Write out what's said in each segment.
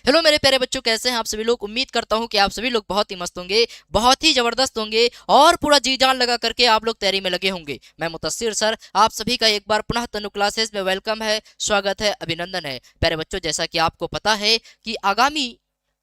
Hello मेरे प्यारे बच्चों, कैसे हैं आप सभी लोग। उम्मीद करता हूं कि आप सभी लोग बहुत ही मस्त होंगे, बहुत ही जबरदस्त होंगे और पूरा जी जान लगा करके आप लोग तैयारी में लगे होंगे। मैं मुतस्सिर सर आप सभी का एक बार पुनः तनु क्लासेस में वेलकम है, स्वागत है, अभिनंदन है। प्यारे बच्चों, जैसा कि आपको पता है कि आगामी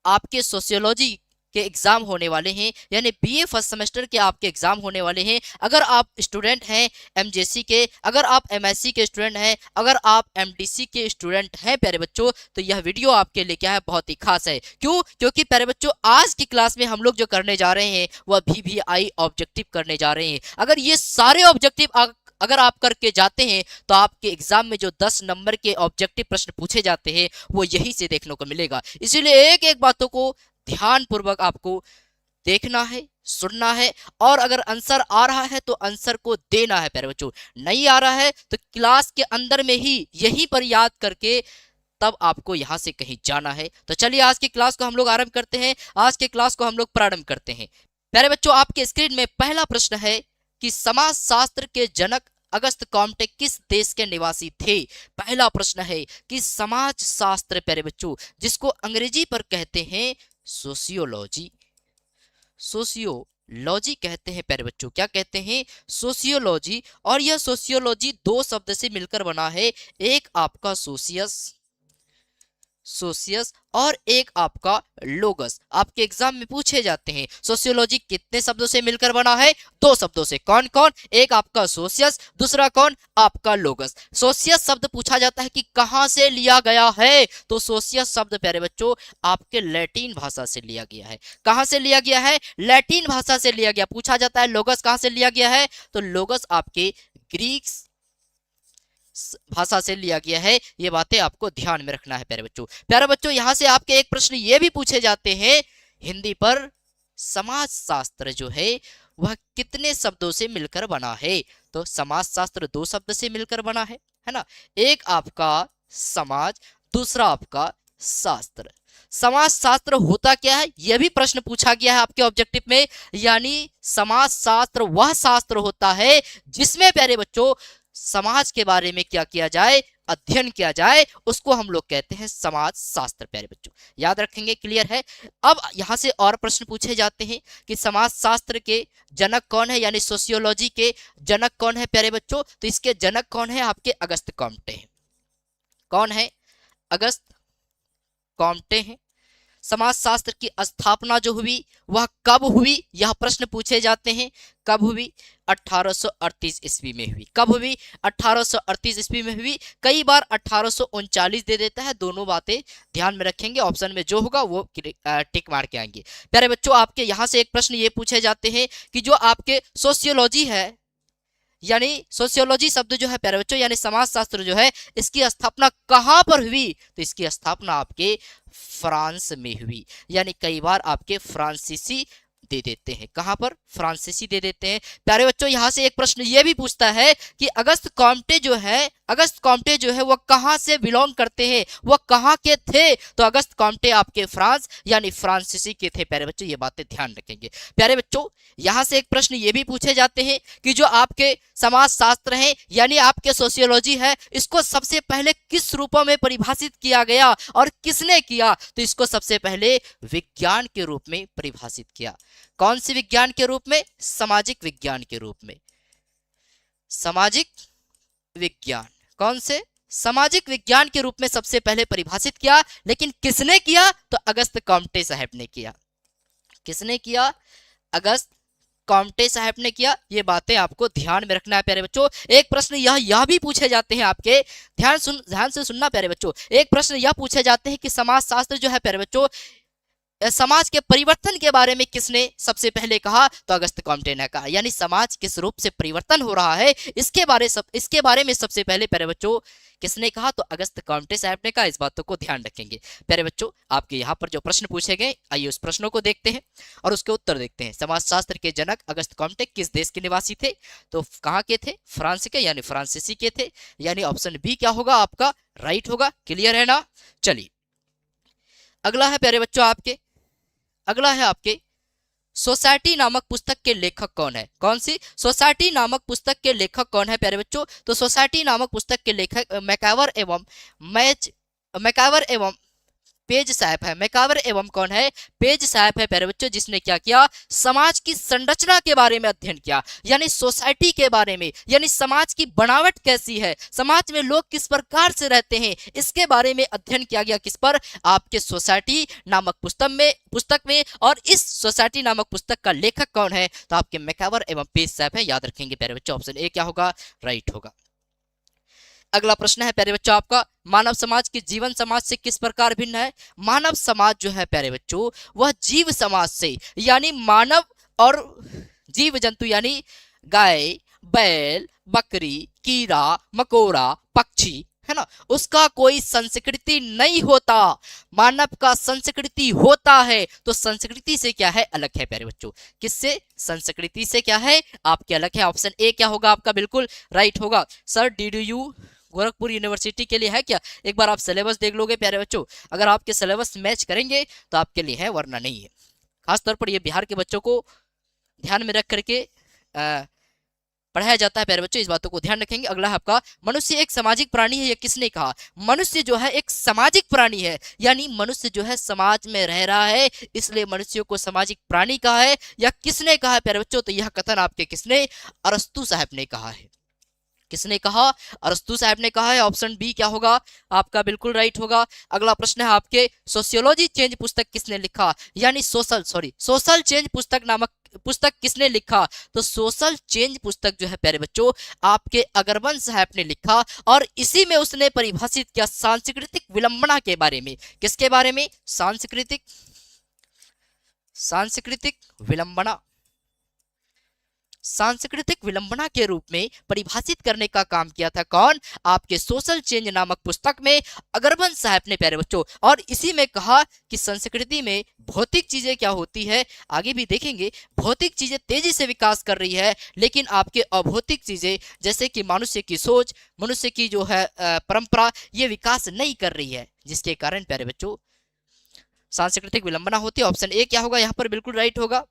आपके सोशियोलॉजी के एग्जाम होने वाले हैं, यानी बीए फर्स्ट सेमेस्टर के आपके एग्जाम होने वाले हैं। अगर आप स्टूडेंट हैं एमजेसी के, अगर आप एमएससी के स्टूडेंट हैं, अगर आप एमडीसी के स्टूडेंट हैं प्यारे बच्चों, तो यह वीडियो आपके लिए क्या है, बहुत ही खास है। क्यों? क्योंकि प्यारे बच्चों, आज की क्लास में हम लोग जो करने जा रहे हैं वह VVI ऑब्जेक्टिव करने जा रहे हैं। अगर ये सारे ऑब्जेक्टिव अगर आप करके जाते हैं तो आपके एग्जाम में जो 10 नंबर के ऑब्जेक्टिव प्रश्न पूछे जाते हैं वो यही से देखने को मिलेगा। इसीलिए एक एक बातों को ध्यान पूर्वक आपको देखना है, सुनना है, और अगर आंसर आ रहा है तो आंसर को देना है प्यारे बच्चों। नहीं आ रहा है तो क्लास के अंदर में ही यहीं पर याद करके तब आपको यहां से कहीं जाना है। तो चलिए आज की क्लास को हम लोग आरंभ करते हैं, आज के क्लास को हम लोग प्रारंभ करते हैं। प्यारे बच्चों, आपके स्क्रीन में पहला प्रश्न है कि समाज शास्त्र के जनक अगस्त कॉम्टे किस देश के निवासी थे। पहला प्रश्न है कि समाज शास्त्र प्यारे बच्चों, जिसको अंग्रेजी पर कहते हैं सोशियोलॉजी, सोशियोलॉजी कहते हैं प्यारे बच्चों, क्या कहते हैं, सोशियोलॉजी। और यह सोशियोलॉजी दो शब्द से मिलकर बना है, एक आपका सोशियस, सोशियस, और एक आपका लोगस। आपके एग्जाम में पूछे जाते हैं सोशियोलॉजी कितने शब्दों से मिलकर बना है, दो शब्दों से। कौन कौन? एक आपका सोशियस, दूसरा कौन, आपका लोगस। सोशियस शब्द पूछा जाता है कि कहां से लिया गया है, तो सोशियस शब्द प्यारे बच्चों आपके लैटिन भाषा से लिया गया है। कहां से लिया गया है? लैटिन भाषा से लिया गया। पूछा जाता है लोगस कहां से लिया गया है, तो लोगस आपके ग्रीक भाषा से लिया गया है। ये बातें आपको ध्यान में रखना है प्यारे बच्चों। प्यारे बच्चों, यहां से आपके एक प्रश्न ये भी पूछे जाते हैं हिंदी पर, समाज शास्त्र जो है वह कितने शब्दों से मिलकर बना है, तो समाज शास्त्र दो शब्द से मिलकर बना है ना। एक आपका समाज, दूसरा आपका शास्त्र। समाज शास्त्र होता क्या है, यह भी प्रश्न पूछा गया है आपके ऑब्जेक्टिव में। यानी समाज शास्त्र वह शास्त्र होता है जिसमें प्यारे बच्चों समाज के बारे में क्या किया जाए, अध्ययन किया जाए, उसको हम लोग कहते हैं समाज शास्त्र प्यारे बच्चों। याद रखेंगे, क्लियर है। अब यहां से और प्रश्न पूछे जाते हैं कि समाज शास्त्र के जनक कौन है, यानी सोशियोलॉजी के जनक कौन है प्यारे बच्चों, तो इसके जनक कौन है, आपके अगस्त कॉम्टे हैं। कौन है? अगस्त कॉम्टे हैं। समाज शास्त्र की स्थापना जो हुई वह कब हुई, यह प्रश्न पूछे जाते हैं। कब हुई? 1838 ईस्वी में हुई। कब हुई? 1838 ईस्वी में हुई। कई बार 1839 दे देता है, दोनों बातें ध्यान में रखेंगे। ऑप्शन में जो होगा वो टिक मार के आएंगे। प्यारे बच्चों, आपके यहां से एक प्रश्न ये पूछे जाते हैं कि जो आपके सोशियोलॉजी है, यानी सोशियोलॉजी शब्द जो है प्यारे बच्चों, यानी समाज शास्त्र जो है, इसकी स्थापना कहां पर हुई, तो इसकी स्थापना आपके फ्रांस में हुई। यानी कई बार आपके फ्रांसीसी दे देते हैं। कहां पर? फ्रांसीसी दे देते हैं। प्यारे बच्चों, यहां से एक प्रश्न यह भी पूछता है कि अगस्त कॉम्टे जो है, अगस्त कॉम्टे जो है वह कहां से बिलोंग करते हैं, वह कहां के थे, तो अगस्त कॉम्टे आपके फ्रांस यानी फ्रांसीसी के थे प्यारे बच्चों। ये बातें ध्यान रखेंगे। प्यारे बच्चों, यहां से एक प्रश्न ये भी पूछे जाते हैं कि जो आपके समाज शास्त्र है यानी आपके सोशियोलॉजी है, इसको सबसे पहले किस रूपों में परिभाषित किया गया और किसने किया, तो इसको सबसे पहले विज्ञान के रूप में परिभाषित किया। कौन से विज्ञान के रूप में? सामाजिक विज्ञान के रूप में। सामाजिक विज्ञान। कौन से? सामाजिक विज्ञान के रूप में सबसे पहले परिभाषित किया। लेकिन किसने किया, तो अगस्त कॉम्टे साहब ने किया। किसने किया? अगस्त कॉम्टे साहब ने किया। ये बातें आपको ध्यान में रखना है प्यारे बच्चों। एक प्रश्न यह भी पूछे जाते हैं आपके, ध्यान से सुनना प्यारे बच्चों। एक प्रश्न यह पूछे जाते हैं कि समाज शास्त्र जो है प्यारे बच्चों, समाज के परिवर्तन के बारे में किसने सबसे पहले कहा, तो अगस्त कॉम्टे ने कहा। यानी समाज किस रूप से परिवर्तन हो रहा है इसके बारे में सबसे पहले प्यारे बच्चों किसने कहा, तो अगस्त कॉम्टे साहब ने कहा। इस बातों को ध्यान रखेंगे प्यारे बच्चों। आपके यहाँ पर जो प्रश्न पूछे गए, आइए उस प्रश्नों को देखते हैं और उसके उत्तर देखते हैं। समाज शास्त्र के जनक अगस्त कॉम्टे किस देश के निवासी थे, तो कहाँ के थे? फ्रांस के, यानी फ्रांसीसी के थे। यानी ऑप्शन बी क्या होगा आपका, राइट होगा। क्लियर है ना। चलिए अगला है प्यारे बच्चों आपके, अगला है आपके सोसाइटी नामक पुस्तक के लेखक कौन है। कौन सी? सोसाइटी नामक पुस्तक के लेखक कौन है प्यारे बच्चों, तो सोसाइटी नामक पुस्तक के लेखक मैकावर एवं पेज साहब है। मैकावर एवं कौन है? पेज साहब है प्यारे बच्चों, जिसने क्या किया? समाज की संरचना के बारे में अध्ययन किया, यानी सोसाइटी के बारे में, यानी समाज की बनावट कैसी है, समाज में लोग किस प्रकार से रहते हैं, इसके बारे में अध्ययन किया गया। किस पर? आपके सोसाइटी नामक पुस्तक में। और इस सोसाइटी नामक पुस्तक का लेखक कौन है? तो आपके मैकावर एवं पेज साहब है। याद रखेंगे प्यारे बच्चों, ऑप्शन ए क्या होगा? राइट होगा। अगला प्रश्न है प्यारे बच्चों आपका, मानव समाज की जीवन समाज से किस प्रकार भिन्न है? मानव समाज जो है प्यारे बच्चों, वह जीव समाज से, यानी मानव और जीव जंतु, यानी गाय, बैल, बकरी, कीड़ा मकोड़ा, पक्षी, है ना, उसका कोई संस्कृति नहीं होता। मानव का संस्कृति होता है, तो संस्कृति से क्या है? अलग है प्यारे बच्चों। किससे? संस्कृति से क्या है? आपके अलग है। ऑप्शन ए क्या होगा आपका? बिल्कुल राइट होगा। सर DDU गोरखपुर यूनिवर्सिटी के लिए है क्या? एक बार आप सिलेबस देख लोगे प्यारे बच्चों, अगर आपके सिलेबस मैच करेंगे तो आपके लिए है, वरना नहीं है। खासतौर पर ये बिहार के बच्चों को ध्यान में रख करके पढ़ाया जाता है प्यारे बच्चों, इस बातों को ध्यान रखेंगे। अगला है आपका, मनुष्य एक सामाजिक प्राणी है, ये किसने कहा? मनुष्य जो है एक सामाजिक प्राणी है, यानी मनुष्य जो है समाज में रह रहा है, इसलिए मनुष्यों को सामाजिक प्राणी कहा है। या किसने कहा है प्यारे बच्चों? तो यह कथन आपके किसने? अरस्तु साहब ने कहा है। किसने कहा? अरस्तु साहब ने कहा है। ऑप्शन बी क्या होगा आपका? बिल्कुल राइट होगा। अगला प्रश्न है आपके, सोशियोलॉजी चेंज पुस्तक किसने लिखा? यानी सोशल चेंज पुस्तक नामक पुस्तक किसने लिखा? तो सोशल चेंज पुस्तक जो है प्यारे बच्चों, आपके अग्रवन साहब ने लिखा, और इसी में उसने परिभाषित किया सांस्कृतिक विलंबना के बारे में। किसके बारे में? सांस्कृतिक विलंबना। सांस्कृतिक विलंबना के रूप में परिभाषित करने का काम किया था कौन? आपके सोशल चेंज नामक पुस्तक में अग्रवन साहब ने प्यारे बच्चों। और इसी में कहा कि संस्कृति में भौतिक चीजें क्या होती है, आगे भी देखेंगे। भौतिक चीजें तेजी से विकास कर रही है, लेकिन आपके अभौतिक चीजें जैसे कि मनुष्य की सोच, मनुष्य की जो है परंपरा, ये विकास नहीं कर रही है, जिसके कारण प्यारे बच्चों सांस्कृतिक विलंबना होती है। ऑप्शन ए क्या होगा यहाँ पर? बिल्कुल राइट होगा।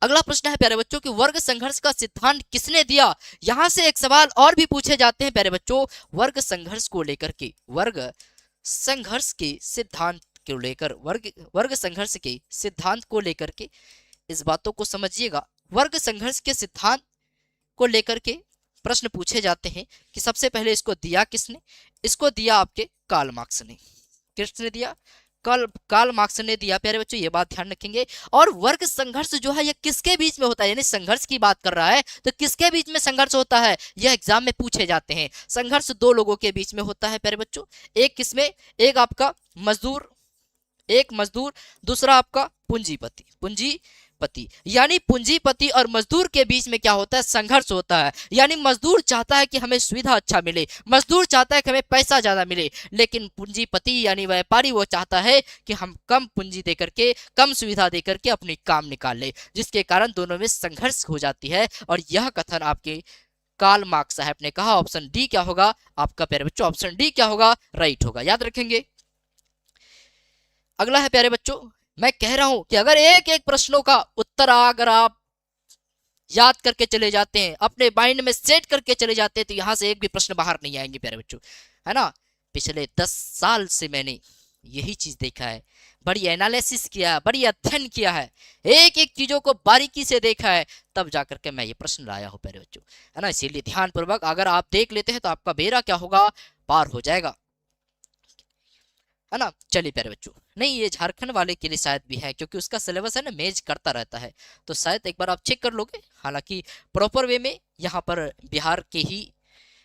अगला प्रश्न है प्यारे बच्चों कि वर्ग संघर्ष का सिद्धांत किसने दिया? यहां से एक सवाल और भी पूछे जाते हैं प्यारे बच्चों, वर्ग संघर्ष को लेकर के, वर्ग संघर्ष के सिद्धांत को लेकर, वर्ग संघर्ष के सिद्धांत को लेकर के इस बातों को समझिएगा। वर्ग संघर्ष के सिद्धांत को लेकर के प्रश्न पूछे जाते हैं कि सबसे पहले इसको दिया किसने? इसको दिया आपके कार्ल मार्क्स ने। किसने दिया? कार्ल मार्क्स ने दिया प्यारे बच्चों, ये बात ध्यान रखेंगे। और वर्ग संघर्ष जो है ये किसके बीच में होता है? यानी संघर्ष की बात कर रहा है, तो किसके बीच में संघर्ष होता है? यह एग्जाम में पूछे जाते हैं। संघर्ष दो लोगों के बीच में होता है प्यारे बच्चों। एक किसमें? एक आपका मजदूर, दूसरा आपका पूंजीपति। यानी पूंजीपति और मजदूर के बीच में क्या होता है? संघर्ष होता है। यानी मजदूर चाहता है कि हमें सुविधा अच्छा मिले, मजदूर चाहता है कि हमें पैसा ज्यादा मिले, लेकिन पूंजीपति यानी व्यापारी वो चाहता है कि हम कम पूंजी देकर के, कम सुविधा देकर के अपनी काम निकाल ले, जिसके कारण दोनों में संघर्ष हो जाती है। और यह कथन आपके कार्ल मार्क्स साहब ने कहा। ऑप्शन डी क्या होगा आपका प्यारे बच्चों? ऑप्शन डी क्या होगा? राइट होगा, याद रखेंगे। अगला है प्यारे बच्चों, मैं कह रहा हूं कि अगर एक एक प्रश्नों का उत्तर अगर आप याद करके चले जाते हैं, अपने माइंड में सेट करके चले जाते हैं, तो यहां से एक भी प्रश्न बाहर नहीं आएंगे प्यारे बच्चों, है ना। पिछले 10 साल से मैंने यही चीज देखा है, बड़ी एनालिसिस किया, बड़ी अध्ययन किया है, एक एक चीजों को बारीकी से देखा है, तब जाकर के मैं ये प्रश्न लाया हूं प्यारे बच्चों, है ना। इसीलिए ध्यान पूर्वक अगर आप देख लेते हैं तो आपका बेड़ा क्या होगा? पार हो जाएगा, है ना। चलिए प्यारे बच्चों, नहीं ये झारखंड वाले के लिए शायद भी है, क्योंकि उसका सिलेबस है ना मेज करता रहता है, तो शायद एक बार आप चेक कर लोगे। हालांकि प्रॉपर वे में यहाँ पर बिहार के ही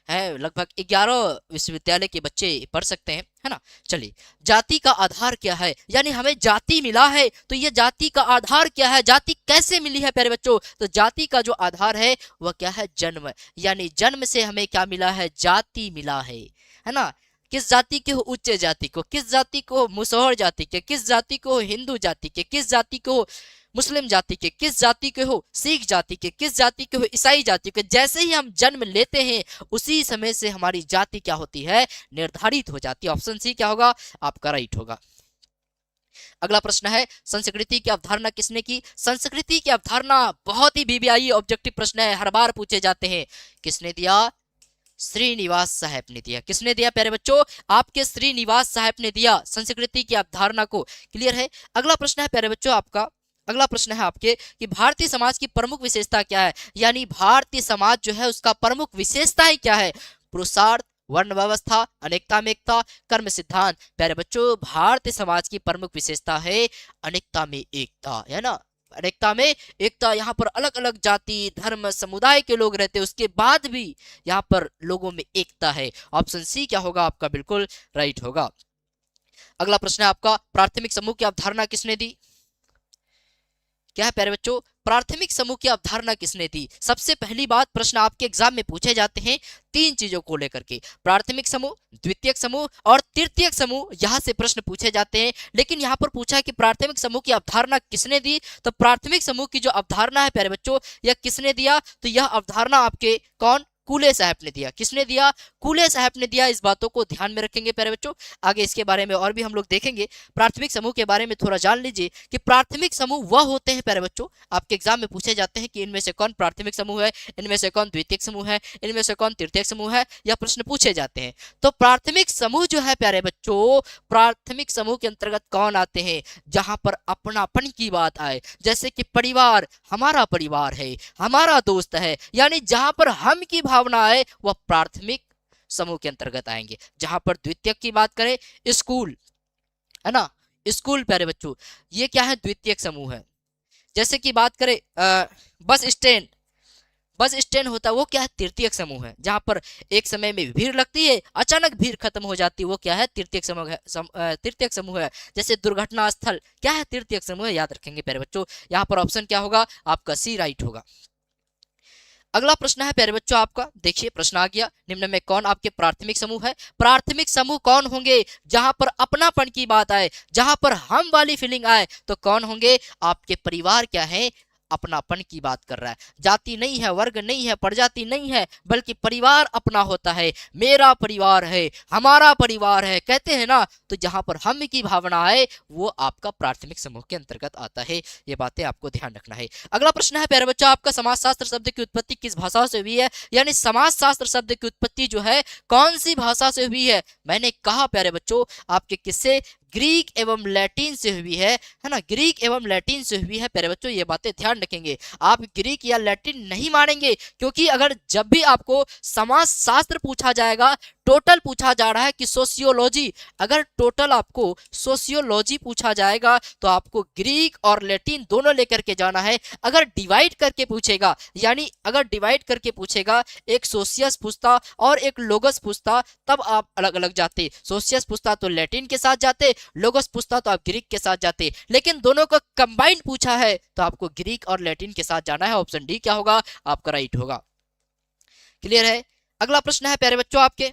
है, लगभग 11 विश्वविद्यालय के बच्चे पढ़ सकते हैं, है ना। चलिए, जाति का आधार क्या है? यानी हमें जाति मिला है, तो ये जाति का आधार क्या है? जाति कैसे मिली है प्यारे बच्चों? तो जाति का जो आधार है वह क्या है? जन्म। यानी जन्म से हमें क्या मिला है? जाति मिला है ना। किस जाति के हो? उच्च जाति को। किस जाति को? मुसहर जाति के। किस जाति को? हिंदू जाति के। किस जाति को? मुस्लिम जाति के। किस जाति के हो? सिख जाति के। किस जाति के हो? ईसाई जाति के। जैसे ही हम जन्म लेते हैं उसी समय से हमारी जाति क्या होती है? निर्धारित हो जाती है। ऑप्शन सी क्या होगा आपका? राइट होगा। अगला प्रश्न है, संस्कृति की अवधारणा किसने की? संस्कृति की अवधारणा बहुत ही वीवीआई ऑब्जेक्टिव प्रश्न है, हर बार पूछे जाते हैं। किसने दिया? श्रीनिवास साहब ने दिया। किसने दिया प्यारे बच्चों? आपके श्रीनिवास साहब ने दिया संस्कृति की अवधारणा को। क्लियर है। अगला प्रश्न है प्यारे बच्चों आपका, अगला प्रश्न है आपके कि भारतीय समाज की प्रमुख विशेषता क्या है, यानी भारतीय समाज जो है उसका प्रमुख विशेषताएं क्या है? पुरुषार्थ, वर्ण व्यवस्था, अनेकता में एकता, कर्म सिद्धांत। प्यारे बच्चों भारतीय समाज की प्रमुख विशेषता है अनेकता में एकता, है ना, अनेकता में एकता। यहाँ पर अलग अलग जाति धर्म समुदाय के लोग रहते हैं, उसके बाद भी यहाँ पर लोगों में एकता है। ऑप्शन सी क्या होगा आपका? बिल्कुल राइट होगा। अगला प्रश्न है आपका, प्राथमिक समूह की अवधारणा किसने दी? क्या है प्यारे बच्चों? प्राथमिक समूह की अवधारणा किसने दी? सबसे पहली बात, प्रश्न आपके एग्जाम में पूछे जाते हैं तीन चीजों को लेकर के, प्राथमिक समूह, द्वितीयक समूह और तृतीयक समूह, यहां से प्रश्न पूछे जाते हैं। लेकिन यहां पर पूछा कि प्राथमिक समूह की अवधारणा किसने दी, तो प्राथमिक समूह की जो अवधारणा है प्यारे बच्चों यह किसने दिया? तो यह अवधारणा आपके कौन? कूले साहब ने दिया। किसने दिया? कूले साहब ने दिया। इस बातों को ध्यान में रखेंगे प्यारे बच्चों, आगे इसके बारे में और भी हम लोग देखेंगे। प्राथमिक समूह के बारे में थोड़ा जान लीजिए कि प्राथमिक समूह वह होते हैं प्यारे बच्चों, आपके एग्जाम में पूछे जाते हैं कि इनमें से कौन प्राथमिक समूह है, इनमें से कौन द्वितीयक समूह है, इनमें से कौन तृतीयक समूह है, यह प्रश्न पूछे जाते हैं। तो प्राथमिक समूह जो है प्यारे बच्चों, प्राथमिक समूह के अंतर्गत कौन आते हैं? जहां पर अपनापन की बात आए, जैसे कि परिवार, हमारा परिवार है, हमारा दोस्त है, यानी जहां पर हम की भावना है वह प्राथमिक समूह के अंतर्गत आएंगे। जहां पर द्वितीयक की बात करें, स्कूल, है ना, स्कूल प्यारे बच्चों ये क्या है? द्वितीयक समूह है। जैसे कि बात करें बस स्टैंड, बस स्टैंड होता है वो क्या है? तृतीयक समूह है। जहां पर एक समय में भीड़ लगती है, अचानक भीड़ खत्म हो जाती है, वो क्या है? तृतीयक समूह है, तृतीयक समूह है। जैसे दुर्घटना स्थल क्या है? तृतीयक समूह है, याद रखेंगे प्यारे बच्चों। यहाँ पर ऑप्शन क्या होगा आपका? सी राइट होगा। अगला प्रश्न है प्यारे बच्चों आपका, देखिए प्रश्न आ गया, निम्न में कौन आपके प्राथमिक समूह है? प्राथमिक समूह कौन होंगे? जहां पर अपनापन की बात आए, जहां पर हम वाली फीलिंग आए, तो कौन होंगे? आपके परिवार क्या है? अपनापन की बात कर रहा है। जाति नहीं है, वर्ग नहीं है, प्रजाति नहीं है, बल्कि परिवार अपना होता है। मेरा परिवार है, हमारा परिवार है, कहते हैं ना, तो जहां पर हम की भावना है वो आपका प्राथमिक समूह के अंतर्गत आता है। ये बातें आपको ध्यान रखना है। अगला प्रश्न है प्यारे बच्चों आपका, समाजशास्त्र शब्द की उत्पत्ति किस भाषा से हुई है? यानी समाजशास्त्र शब्द की उत्पत्ति जो है कौन सी भाषा से हुई है? मैंने कहा प्यारे बच्चों आपके किससे? ग्रीक एवं लैटिन से हुई है ना, ग्रीक एवं लैटिन से हुई है प्यारे बच्चों। ये बातें ध्यान रखेंगे, आप ग्रीक या लैटिन नहीं मानेंगे, क्योंकि अगर जब भी आपको समाजशास्त्र पूछा जाएगा, टोटल पूछा जा रहा है कि सोशियोलॉजी, अगर टोटल आपको सोशियोलॉजी पूछा जाएगा तो आपको ग्रीक और लैटिन दोनों लेकर के जाना है। अगर डिवाइड करके पूछेगा, यानी अगर डिवाइड करके पूछेगा, एक सोशियस पूछता और एक लोगस पूछता, तब आप अलग अलग जाते। सोशियस पूछता तो लैटिन के साथ जाते, लोगस पूछता तो आप ग्रीक के साथ जाते, लेकिन दोनों को कंबाइंड पूछा है तो आपको ग्रीक और लैटिन के साथ जाना है। ऑप्शन डी क्या होगा आपका? राइट होगा। क्लियर है। अगला प्रश्न है प्यारे बच्चों आपके,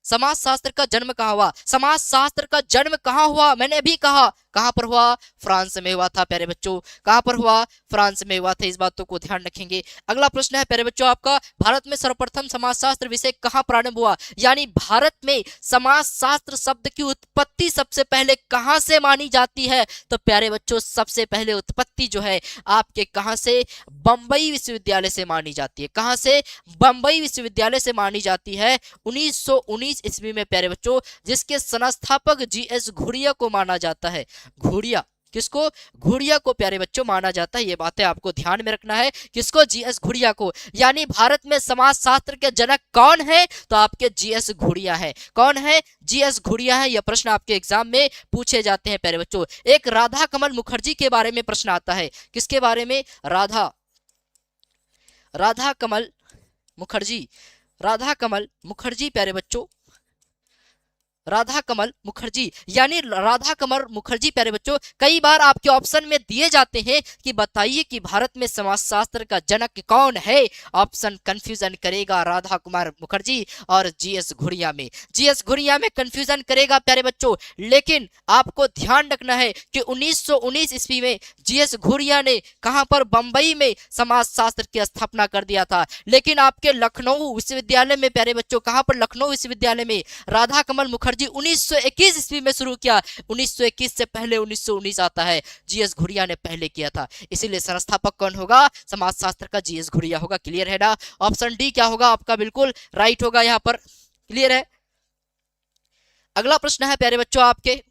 समाजशास्त्र का जन्म कहाँ हुआ? समाजशास्त्र का जन्म कहाँ हुआ? मैंने अभी कहा कहां पर हुआ? फ्रांस में हुआ था प्यारे बच्चों। कहां पर हुआ? फ्रांस में हुआ था। इस बातों को ध्यान रखेंगे। अगला प्रश्न है प्यारे बच्चों आपका, भारत में सर्वप्रथम समाजशास्त्र विषय कहां प्रारंभ हुआ? यानी भारत में समाजशास्त्र शब्द की उत्पत्ति सबसे पहले कहां से मानी जाती है? तो प्यारे बच्चों सबसे पहले उत्पत्ति जो है आपके कहां से? बंबई विश्वविद्यालय से मानी जाती है। कहां से? बंबई विश्वविद्यालय से मानी जाती है 1919 ईस्वी में प्यारे बच्चों, जिसके संस्थापक जीएस घुरिया को माना जाता है। घुरिया, किसको? घुरिया को प्यारे बच्चों माना जाता है। ये बातें आपको ध्यान में रखना है। किसको? जीएस घुरिया को। यानी भारत में समाजशास्त्र के जनक कौन है? तो आपके जीएस घुरिया है। कौन है? जीएस घुरिया है। यह प्रश्न आपके एग्जाम में पूछे जाते हैं प्यारे बच्चों। एक राधा कमल मुखर्जी के बारे में प्रश्न आता है। किसके बारे में? राधा कमल मुखर्जी। राधा कमल मुखर्जी प्यारे बच्चों, राधा कमल मुखर्जी, यानी राधा कमल मुखर्जी प्यारे बच्चों कई बार आपके ऑप्शन में दिए जाते हैं कि बताइए कि भारत में समाजशास्त्र का जनक कौन है। ऑप्शन कंफ्यूजन करेगा राधा कुमार मुखर्जी और जीएस घुरिया में। जीएस घुरिया में कंफ्यूजन करेगा प्यारे बच्चों, लेकिन आपको ध्यान रखना है कि 1919 ईस्वी में जीएस घुरिया ने कहां पर? बंबई में समाजशास्त्र की स्थापना कर दिया था। लेकिन आपके लखनऊ विश्वविद्यालय में प्यारे बच्चों, कहां पर? लखनऊ विश्वविद्यालय में राधा कमल मुखर्जी फर्जी 1921 ईस्वी में शुरू किया। 1921 से पहले 1919 आता है, जीएस घुरिया ने पहले किया था। इसीलिए संस्थापक कौन होगा? समाजशास्त्र का जीएस घुरिया होगा। क्लियर है ना? ऑप्शन डी क्या होगा आपका? बिल्कुल राइट होगा यहाँ पर। क्लियर है? अगला प्रश्न है प्यारे बच्चों आपके,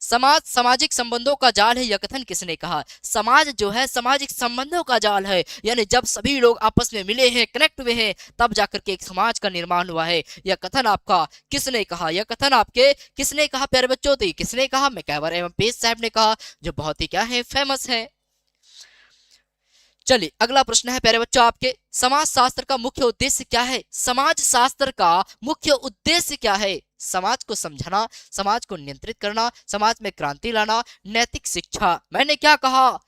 समाज सामाजिक संबंधों का जाल है, यह कथन किसने कहा? समाज जो है सामाजिक संबंधों का जाल है, यानी जब सभी लोग आपस में मिले हैं, कनेक्ट हुए हैं, तब जाकर के एक समाज का निर्माण हुआ है। यह कथन आपका किसने कहा? यह कथन आपके किसने कहा प्यारे बच्चों? तो किसने कहा? मैकइवर एवं पेज साहब ने कहा, जो बहुत ही क्या है, फेमस है। चलिए अगला प्रश्न है प्यारे बच्चों आपके, समाज शास्त्र का मुख्य उद्देश्य क्या है? समाज शास्त्र का मुख्य उद्देश्य क्या है? समाज को समझना, समाज को नियंत्रित करना, समाज में क्रांति लाना, नैतिक शिक्षा। मैंने क्या कहा?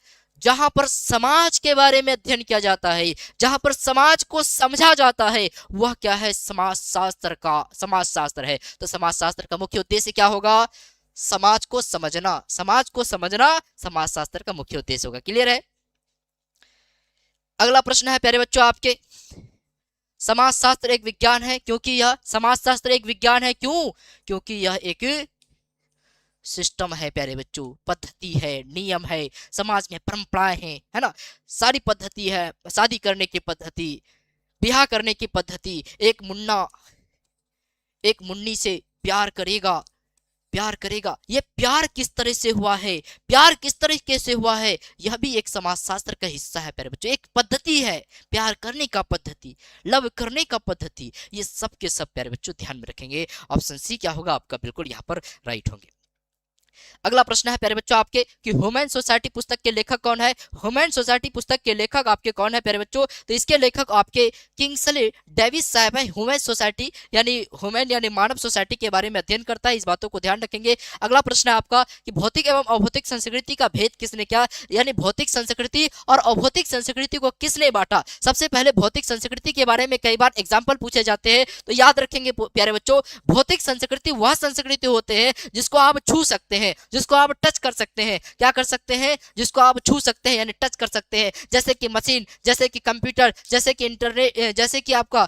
जहां पर समाज के बारे में अध्ययन किया जाता है, जहां पर समाज को समझा जाता है, वह क्या है? समाज शास्त्र है। तो समाज शास्त्र का मुख्य उद्देश्य क्या होगा? समाज को समझना, समाज को समझना समाज शास्त्र का मुख्य उद्देश्य होगा। क्लियर है? अगला प्रश्न है प्यारे बच्चों आपके, समाजशास्त्र एक विज्ञान है क्योंकि यह समाजशास्त्र एक विज्ञान है क्यों? क्योंकि यह एक सिस्टम है प्यारे बच्चों, पद्धति है, नियम है, समाज में परंपराएं हैं, है ना? सारी पद्धति है, शादी करने की पद्धति, ब्याह करने की पद्धति। एक मुन्ना एक मुन्नी से प्यार करेगा, ये प्यार किस तरह से हुआ है, प्यार किस तरीके से हुआ है, यह भी एक समाजशास्त्र का हिस्सा है प्यारे बच्चों। एक पद्धति है, प्यार करने का पद्धति, लव करने का पद्धति, ये सब के सब प्यारे बच्चों ध्यान में रखेंगे। ऑप्शन सी क्या होगा आपका? बिल्कुल यहाँ पर राइट होंगे। अगला प्रश्न है प्यारे बच्चों आपके कि ह्यूमन सोसाइटी पुस्तक के लेखक कौन है? ह्यूमन सोसाइटी पुस्तक के लेखक आपके कौन है प्यारे बच्चों? तो इसके लेखक आपके किंग्सले डेविस साहब है। ह्यूमन सोसाइटी यानी मानव सोसाइटी के बारे में अध्ययन करता है, इस बातों को ध्यान रखेंगे। अगला प्रश्न है आपका कि भौतिक एवं अभौतिक संस्कृति का भेद किसने किया? यानी भौतिक संस्कृति और अभौतिक संस्कृति को किसने बांटा? सबसे पहले भौतिक संस्कृति के बारे में कई बार एग्जाम्पल पूछे जाते हैं, तो याद रखेंगे प्यारे बच्चों, भौतिक संस्कृति वह संस्कृति होते हैं जिसको आप छू सकते हैं, जिसको आप टच कर सकते हैं। क्या कर सकते हैं? जिसको आप छू सकते हैं यानी टच कर सकते हैं, जैसे कि मशीन, जैसे कि कंप्यूटर, जैसे कि इंटरनेट, जैसे कि आपका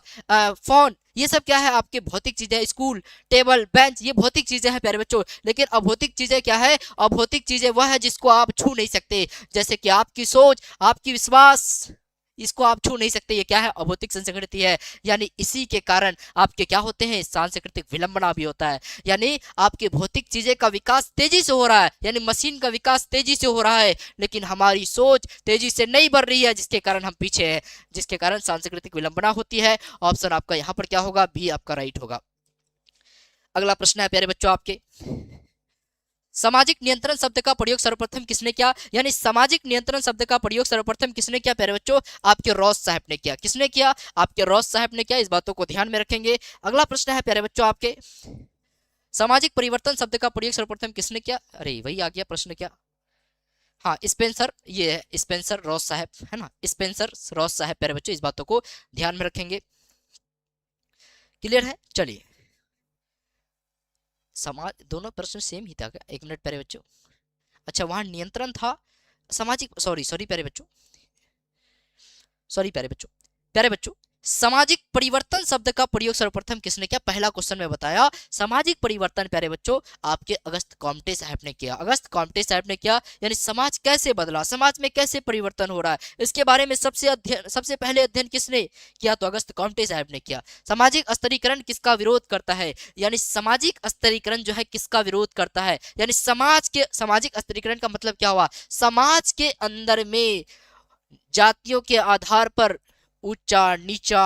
फोन। ये सब क्या है? आपके भौतिक चीजें। स्कूल, टेबल, बेंच, ये भौतिक चीजें हैं प्यारे बच्चों। लेकिन अभौतिक चीजें क्या है? अभौतिक चीजें वह है जिसको आप छू नहीं सकते, जैसे कि आपकी सोच, आपकी विश्वास, इसको आप छू नहीं सकते। ये क्या है? अभौतिक संस्कृति है। यानी इसी के कारण आपके क्या होते हैं? सांस्कृतिक विलंबना भी होता है। यानी आपकी भौतिक चीजें का विकास तेजी से हो रहा है, यानी मशीन का विकास तेजी से हो रहा है, लेकिन हमारी सोच तेजी से नहीं बढ़ रही है, जिसके कारण हम पीछे हैं, जिसके कारण सांस्कृतिक विलंबना होती है। ऑप्शन आपका यहाँ पर क्या होगा? बी आपका राइट होगा। अगला प्रश्न है प्यारे बच्चों आपके, सामाजिक नियंत्रण शब्द का प्रयोग सर्वप्रथम किसने किया? यानी सामाजिक नियंत्रण शब्द का प्रयोग सर्वप्रथम किसने किया प्यारे बच्चों? आपके रॉस साहब ने किया। किसने किया? आपके रॉस साहब ने किया। इस बातों को ध्यान में रखेंगे। अगला प्रश्न है प्यारे बच्चों आपके, सामाजिक परिवर्तन शब्द का प्रयोग सर्वप्रथम किसने किया? अरे वही आ गया प्रश्न क्या? हाँ, स्पेंसर, ये है स्पेंसर रॉस साहब, है ना? स्पेंसर रॉस साहब प्यारे बच्चों, इस बातों को ध्यान में रखेंगे। क्लियर है? चलिए, समाज दोनों प्रश्न सेम ही था क्या? एक मिनट प्यारे बच्चों। अच्छा, वहां नियंत्रण था, सामाजिक, सॉरी प्यारे बच्चों, प्यारे बच्चों, सामाजिक परिवर्तन शब्द का प्रयोग सर्वप्रथम किसने किया? पहला क्वेश्चन में बताया सामाजिक परिवर्तन प्यारे बच्चों आपके अगस्त कॉम्टे साहब ने किया। अगस्त कॉम्टे साहब ने किया, यानी समाज कैसे बदला, समाज में कैसे परिवर्तन हो रहा है, इसके बारे में सबसे पहले अध्ययन किसने किया? तो अगस्त कॉम्टे साहब ने किया। सामाजिक स्तरीकरण किसका विरोध करता है? यानी सामाजिक स्तरीकरण जो है किसका विरोध करता है? यानी सामाजिक स्तरीकरण का मतलब क्या हुआ? समाज के अंदर में जातियों के आधार पर ऊंचा नीचा,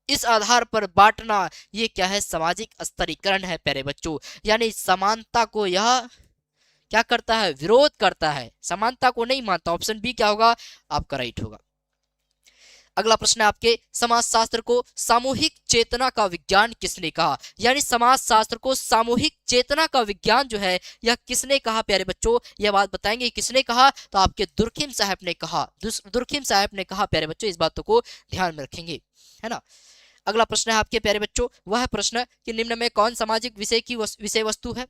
इस आधार पर बांटना, ये क्या है? सामाजिक स्तरीकरण है प्यारे बच्चों। यानी समानता को यह क्या करता है? विरोध करता है, समानता को नहीं मानता। ऑप्शन बी क्या होगा? आपका राइट होगा। अगला प्रश्न है आपके, समाजशास्त्र को सामूहिक चेतना का विज्ञान किसने कहा? यानी समाजशास्त्र को सामूहिक चेतना का विज्ञान जो है यह किसने कहा प्यारे बच्चों? यह बात बताएंगे किसने कहा? तो आपके दुर्खिम साहब ने कहा। दुर्खिम साहब ने कहा प्यारे बच्चों, इस बातों को ध्यान में रखेंगे, है ना? अगला प्रश्न है आपके प्यारे बच्चों, वह प्रश्न कि निम्न में कौन सामाजिक विषय की विषय वस्तु है?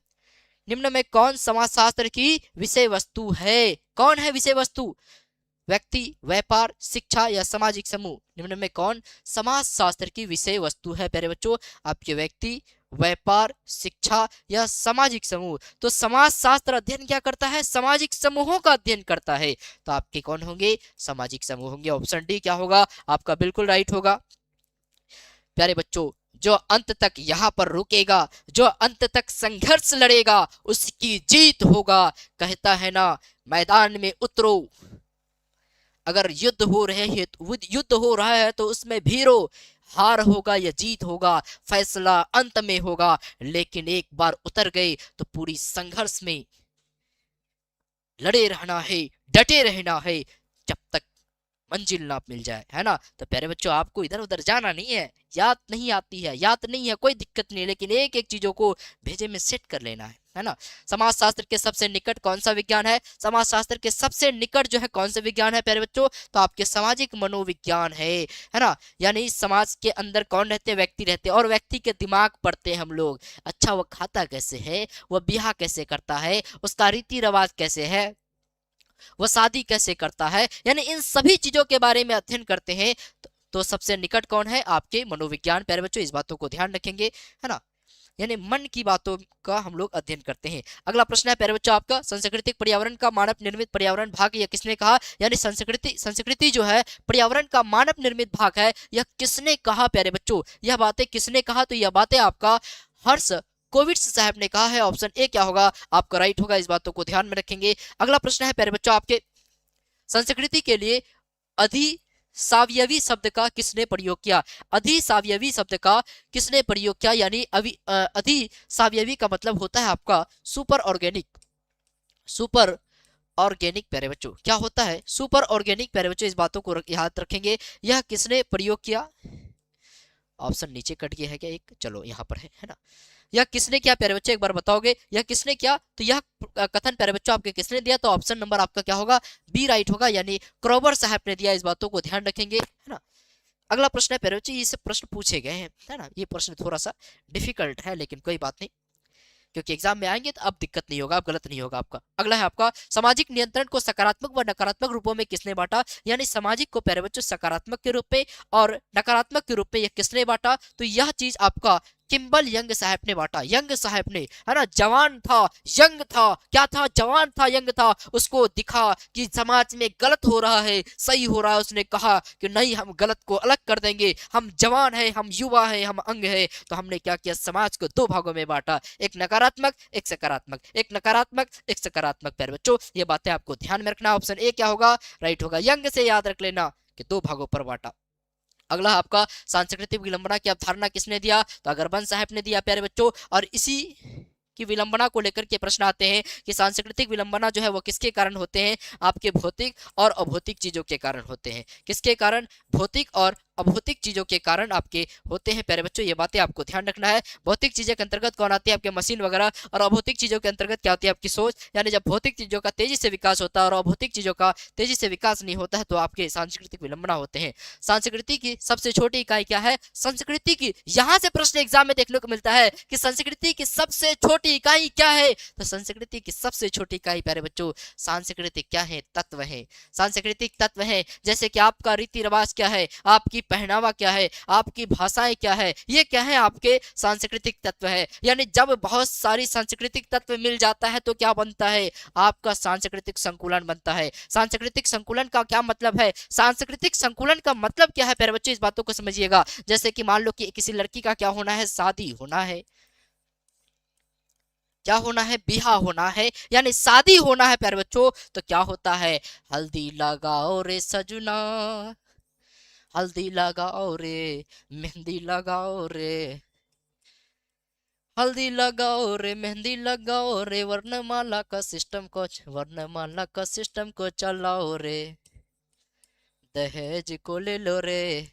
निम्न में कौन समाजशास्त्र की विषय वस्तु है? कौन है विषय वस्तु? व्यक्ति, व्यापार, शिक्षा या सामाजिक समूह? निम्न में कौन समाजशास्त्र की विषय वस्तु है प्यारे बच्चों? आपके व्यक्ति, व्यापार, शिक्षा या सामाजिक समूह। तो समाज शास्त्र अध्ययन क्या करता है? सामाजिक समूहों का अध्ययन करता है। तो आपके कौन होंगे? सामाजिक समूह होंगे। ऑप्शन डी क्या होगा आपका? बिल्कुल राइट होगा। प्यारे बच्चों, जो अंत तक यहाँ पर रुकेगा, जो अंत तक संघर्ष लड़ेगा, उसकी जीत होगा। कहता है ना, मैदान में उतरो, अगर युद्ध हो रहा है तो उसमें भीरो, हार होगा या जीत होगा, फैसला अंत में होगा। लेकिन एक बार उतर गए तो पूरी संघर्ष में लड़े रहना है, डटे रहना है, जब तक मंजिल ना मिल जाए, है ना। तो प्यारे बच्चों, आपको इधर उधर जाना नहीं है। याद नहीं आती है, याद नहीं है, कोई दिक्कत नहीं, लेकिन एक एक चीजों को भेजे में सेट कर लेना है ना। समाजशास्त्र के सबसे निकट कौन सा विज्ञान है? समाजशास्त्र के सबसे निकट जो है कौन सा विज्ञान है प्यारे बच्चों? तो आपके सामाजिक मनोविज्ञान है ना। यानी समाज के अंदर कौन रहते हैं? व्यक्ति रहते हैं, और व्यक्ति के दिमाग पढ़ते हैं हम लोग। अच्छा, वो खाता कैसे है, वो ब्याह कैसे करता है, उसका रीति रिवाज कैसे है, वह शादी कैसे करता है, यानी इन सभी चीजों के बारे में अध्ययन करते हैं। तो सबसे निकट कौन है? आपके मनोविज्ञान। प्यारे बच्चों, इस बातों को ध्यान रखेंगे, है ना। यानी मन की बातों का हम लोग अध्ययन करते हैं। अगला प्रश्न है प्यारे बच्चों आपका, सांस्कृतिक पर्यावरण का मानव निर्मित पर्यावरण भाग यह किसने कहा? यानी संस्कृति जो है पर्यावरण का मानव निर्मित भाग है, यह किसने कहा प्यारे बच्चों? यह बातें किसने कहा? तो यह बातें आपका हर्ष कोविड्स साहब ने कहा है। ऑप्शन ए क्या होगा आपका? राइट होगा। इस बातों को ध्यान में रखेंगे। अगला प्रश्न है प्यारे बच्चों आपके, संस्कृति के लिए अधिसावयवी शब्द का किसने प्रयोग किया? अधिसावयवी शब्द का किसने प्रयोग किया? यानी अधिसावयवी का मतलब होता है आपका सुपर ऑर्गेनिक। सुपर ऑर्गेनिक प्यारे बच्चों क्या होता है? सुपर ऑर्गेनिक प्यारे बच्चों, इस बातों को याद रखेंगे। यह किसने प्रयोग किया? ऑप्शन नीचे कट गया है क्या एक? चलो यहाँ पर है ना। यह किसने किया प्यारे बच्चे? एक बार बताओगे यह किसने किया? तो यह कथन प्यारे बच्चों आपके किसने दिया? तो ऑप्शन नंबर आपका क्या होगा? बी राइट होगा, यानी क्रोबर साहब ने दिया। इस बातों को ध्यान रखेंगे, है ना। अगला प्रश्न है प्यारे बच्चे, ये सब प्रश्न पूछे गए हैं, है ना। ये प्रश्न थोड़ा सा डिफिकल्ट है, लेकिन कोई बात नहीं, क्योंकि एग्जाम में आएंगे तो अब दिक्कत नहीं होगा, अब गलत नहीं होगा आपका। अगला है आपका, सामाजिक नियंत्रण को सकारात्मक व नकारात्मक रूपों में किसने बांटा? यानी सामाजिक को प्यारे बच्चों सकारात्मक के रूप में और नकारात्मक के रूप में यह किसने बांटा? तो यह चीज आपका किम्बल यंग साहब ने बांटा। यंग साहब ने, है ना, जवान था, यंग था, क्या था? जवान था, यंग था। उसको दिखा कि समाज में गलत हो रहा है, सही हो रहा है, उसने कहा कि नहीं, हम गलत को अलग कर देंगे, हम जवान है, हम युवा है, हम अंग है। तो हमने क्या किया? समाज को दो भागों में बांटा, एक नकारात्मक, एक सकारात्मक, एक नकारात्मक, एक सकारात्मक। प्यारे बच्चों, ये बातें आपको ध्यान में रखना। ऑप्शन ए क्या होगा? राइट होगा। यंग से याद रख लेना कि दो भागों पर बांटा। अगला आपका, सांस्कृतिक विलंबना की अवधारणा किसने दिया? तो अगरबंद साहब ने दिया प्यारे बच्चों। और इसी की विलंबना को लेकर के प्रश्न आते हैं कि सांस्कृतिक विलंबना जो है वो किसके कारण होते हैं? आपके भौतिक और अभौतिक चीजों के कारण होते हैं। किसके कारण? भौतिक और अभौतिक चीजों के कारण आपके होते हैं प्यारे बच्चों। ये बातें आपको ध्यान रखना है। भौतिक चीजों के अंतर्गत कौन आती है? आपके मशीन वगैरह। और अभौतिक चीजों के अंतर्गत क्या होती है? आपकी सोच। यानी जब भौतिक चीजों का तेजी से विकास होता है और अभौतिक चीजों का तेजी से विकास नहीं होता है, तो आपके सांस्कृतिक विलंबना होते हैं। संस्कृति की सबसे छोटी इकाई क्या है? संस्कृति की, यहां से प्रश्न एग्जाम में देखने को मिलता है कि संस्कृति की सबसे छोटी इकाई क्या है? तो संस्कृति की सबसे छोटी इकाई प्यारे बच्चों, सांस्कृतिक क्या है? तत्व है। सांस्कृतिक तत्व है, जैसे कि आपका रीति रिवाज क्या है, आपकी पहनावा क्या है, आपकी भाषाएं क्या है, ये क्या है? आपके सांस्कृतिक तत्व है। यानी जब बहुत सारी सांस्कृतिक तत्व मिल जाता है तो क्या बनता है? आपका सांस्कृतिक संकुलन बनता है। सांस्कृतिक संकुलन का क्या मतलब है? सांस्कृतिक संकुलन का मतलब क्या है प्यारे बच्चों? इस बातों को समझिएगा। जैसे कि मान लो कि किसी लड़की का क्या होना है? शादी होना है। क्या होना है? बिहा होना है, यानी शादी होना है प्यारे बच्चों। तो क्या होता है? हल्दी लगाओ रे सजना, हल्दी लगाओ रे, मेहंदी लगाओ रे, हल्दी लगाओ रे, मेहंदी लगाओ रे, वर्णमाला का सिस्टम को, वर्णमाला का सिस्टम को चलाओ रे, दहेज को ले लो रे,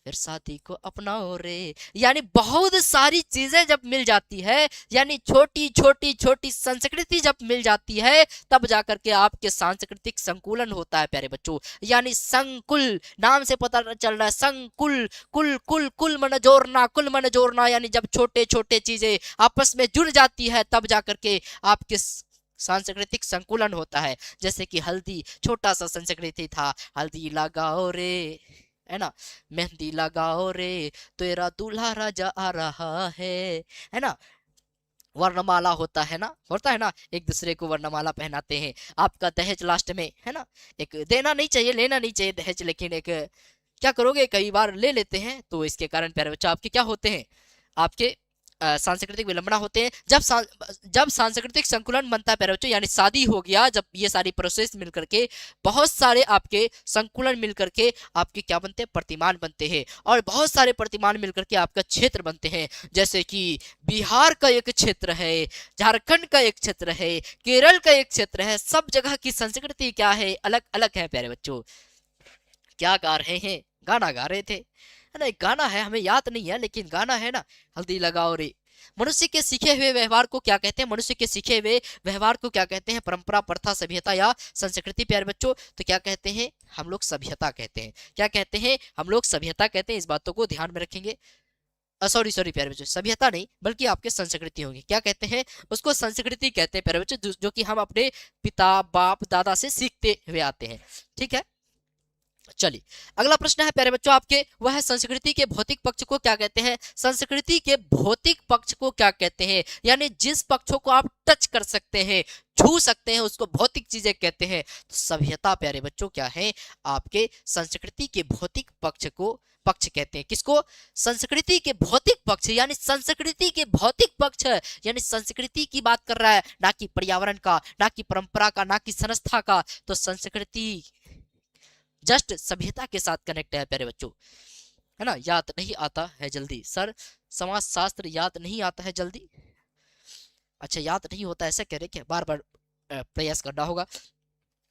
फिर शादी को अपनाओ रे। यानी बहुत सारी चीजें जब मिल जाती है, यानी छोटी छोटी छोटी संस्कृति जब मिल जाती है, तब जाकर के आपके सांस्कृतिक संकुलन होता है प्यारे बच्चों। यानी संकुल, नाम से पता चल रहा है, संकुल, कुल कुल कुल मन जोड़ना, कुल मन जोड़ना। यानी जब छोटे छोटे चीजें आपस में जुड़ जाती है, तब जाकर के आपके सांस्कृतिक संकुलन होता है। जैसे कि हल्दी छोटा सा संस्कृति था, हल्दी लगाओ रे, है ना, मेहंदी लगाओ रे तेरा दूल्हा राजा आ रहा है ना। वर्णमाला होता है ना, एक दूसरे को वर्णमाला पहनाते हैं। आपका दहेज लास्ट में, है ना, एक देना नहीं चाहिए, लेना नहीं चाहिए दहेज, लेकिन एक क्या करोगे, कई बार ले लेते हैं, तो इसके कारण प्यारे बच्चों आपके क्या होते हैं, आपके सांस्कृतिक विलंबना होते हैं। जब सांस्कृतिक संकुलन बनता है प्यारे बच्चों, यानी शादी हो गया, जब ये सारी प्रोसेस मिल करके, बहुत सारे आपके संकुलन मिल करके आपके क्या बनते हैं, प्रतिमान बनते हैं, और बहुत सारे प्रतिमान मिल करके आपका क्षेत्र बनते हैं। जैसे कि बिहार का एक क्षेत्र है, झारखंड का एक क्षेत्र है, केरल का एक क्षेत्र है, सब जगह की संस्कृति क्या है, अलग अलग है प्यारे बच्चों। क्या गा रहे हैं, गाना गा रहे थे, है ना, एक गाना है, हमें याद नहीं है, लेकिन गाना है ना, हल्दी लगाओ रे। मनुष्य के सीखे हुए व्यवहार को क्या कहते हैं, मनुष्य के सीखे हुए व्यवहार को क्या कहते हैं, परंपरा, प्रथा, सभ्यता या संस्कृति प्यारे बच्चों, तो क्या कहते हैं, हम लोग सभ्यता कहते हैं। क्या कहते हैं, हम लोग सभ्यता कहते हैं, इस बातों को ध्यान में रखेंगे। सॉरी सॉरी प्यारे बच्चों, सभ्यता नहीं बल्कि आपके संस्कृति होगी, क्या कहते हैं उसको, संस्कृति कहते हैं प्यारे बच्चों, जो कि हम अपने पिता, बाप, दादा से सीखते हुए आते हैं। ठीक है, चलिए अगला प्रश्न है प्यारे बच्चों आपके, वह है संस्कृति के भौतिक पक्ष को क्या कहते हैं। संस्कृति के भौतिक पक्ष को क्या कहते हैं, यानी जिस पक्षों को आप टच कर सकते हैं, छू सकते हैं, उसको भौतिक चीजें कहते हैं। तो सभ्यता प्यारे बच्चों क्या है, आपके संस्कृति के भौतिक पक्ष को पक्ष कहते हैं। किसको, संस्कृति के भौतिक पक्ष, यानी संस्कृति के भौतिक पक्ष, यानी संस्कृति की बात कर रहा है, ना कि पर्यावरण का, ना कि परंपरा का, ना कि संस्था का। तो संस्कृति जस्ट सभ्यता के साथ कनेक्ट है प्यारे बच्चों, है ना। याद नहीं आता है जल्दी सर, समाज शास्त्र याद नहीं आता है जल्दी, अच्छा याद नहीं होता ऐसा कह रहे, क्या बार बार प्रयास करना होगा।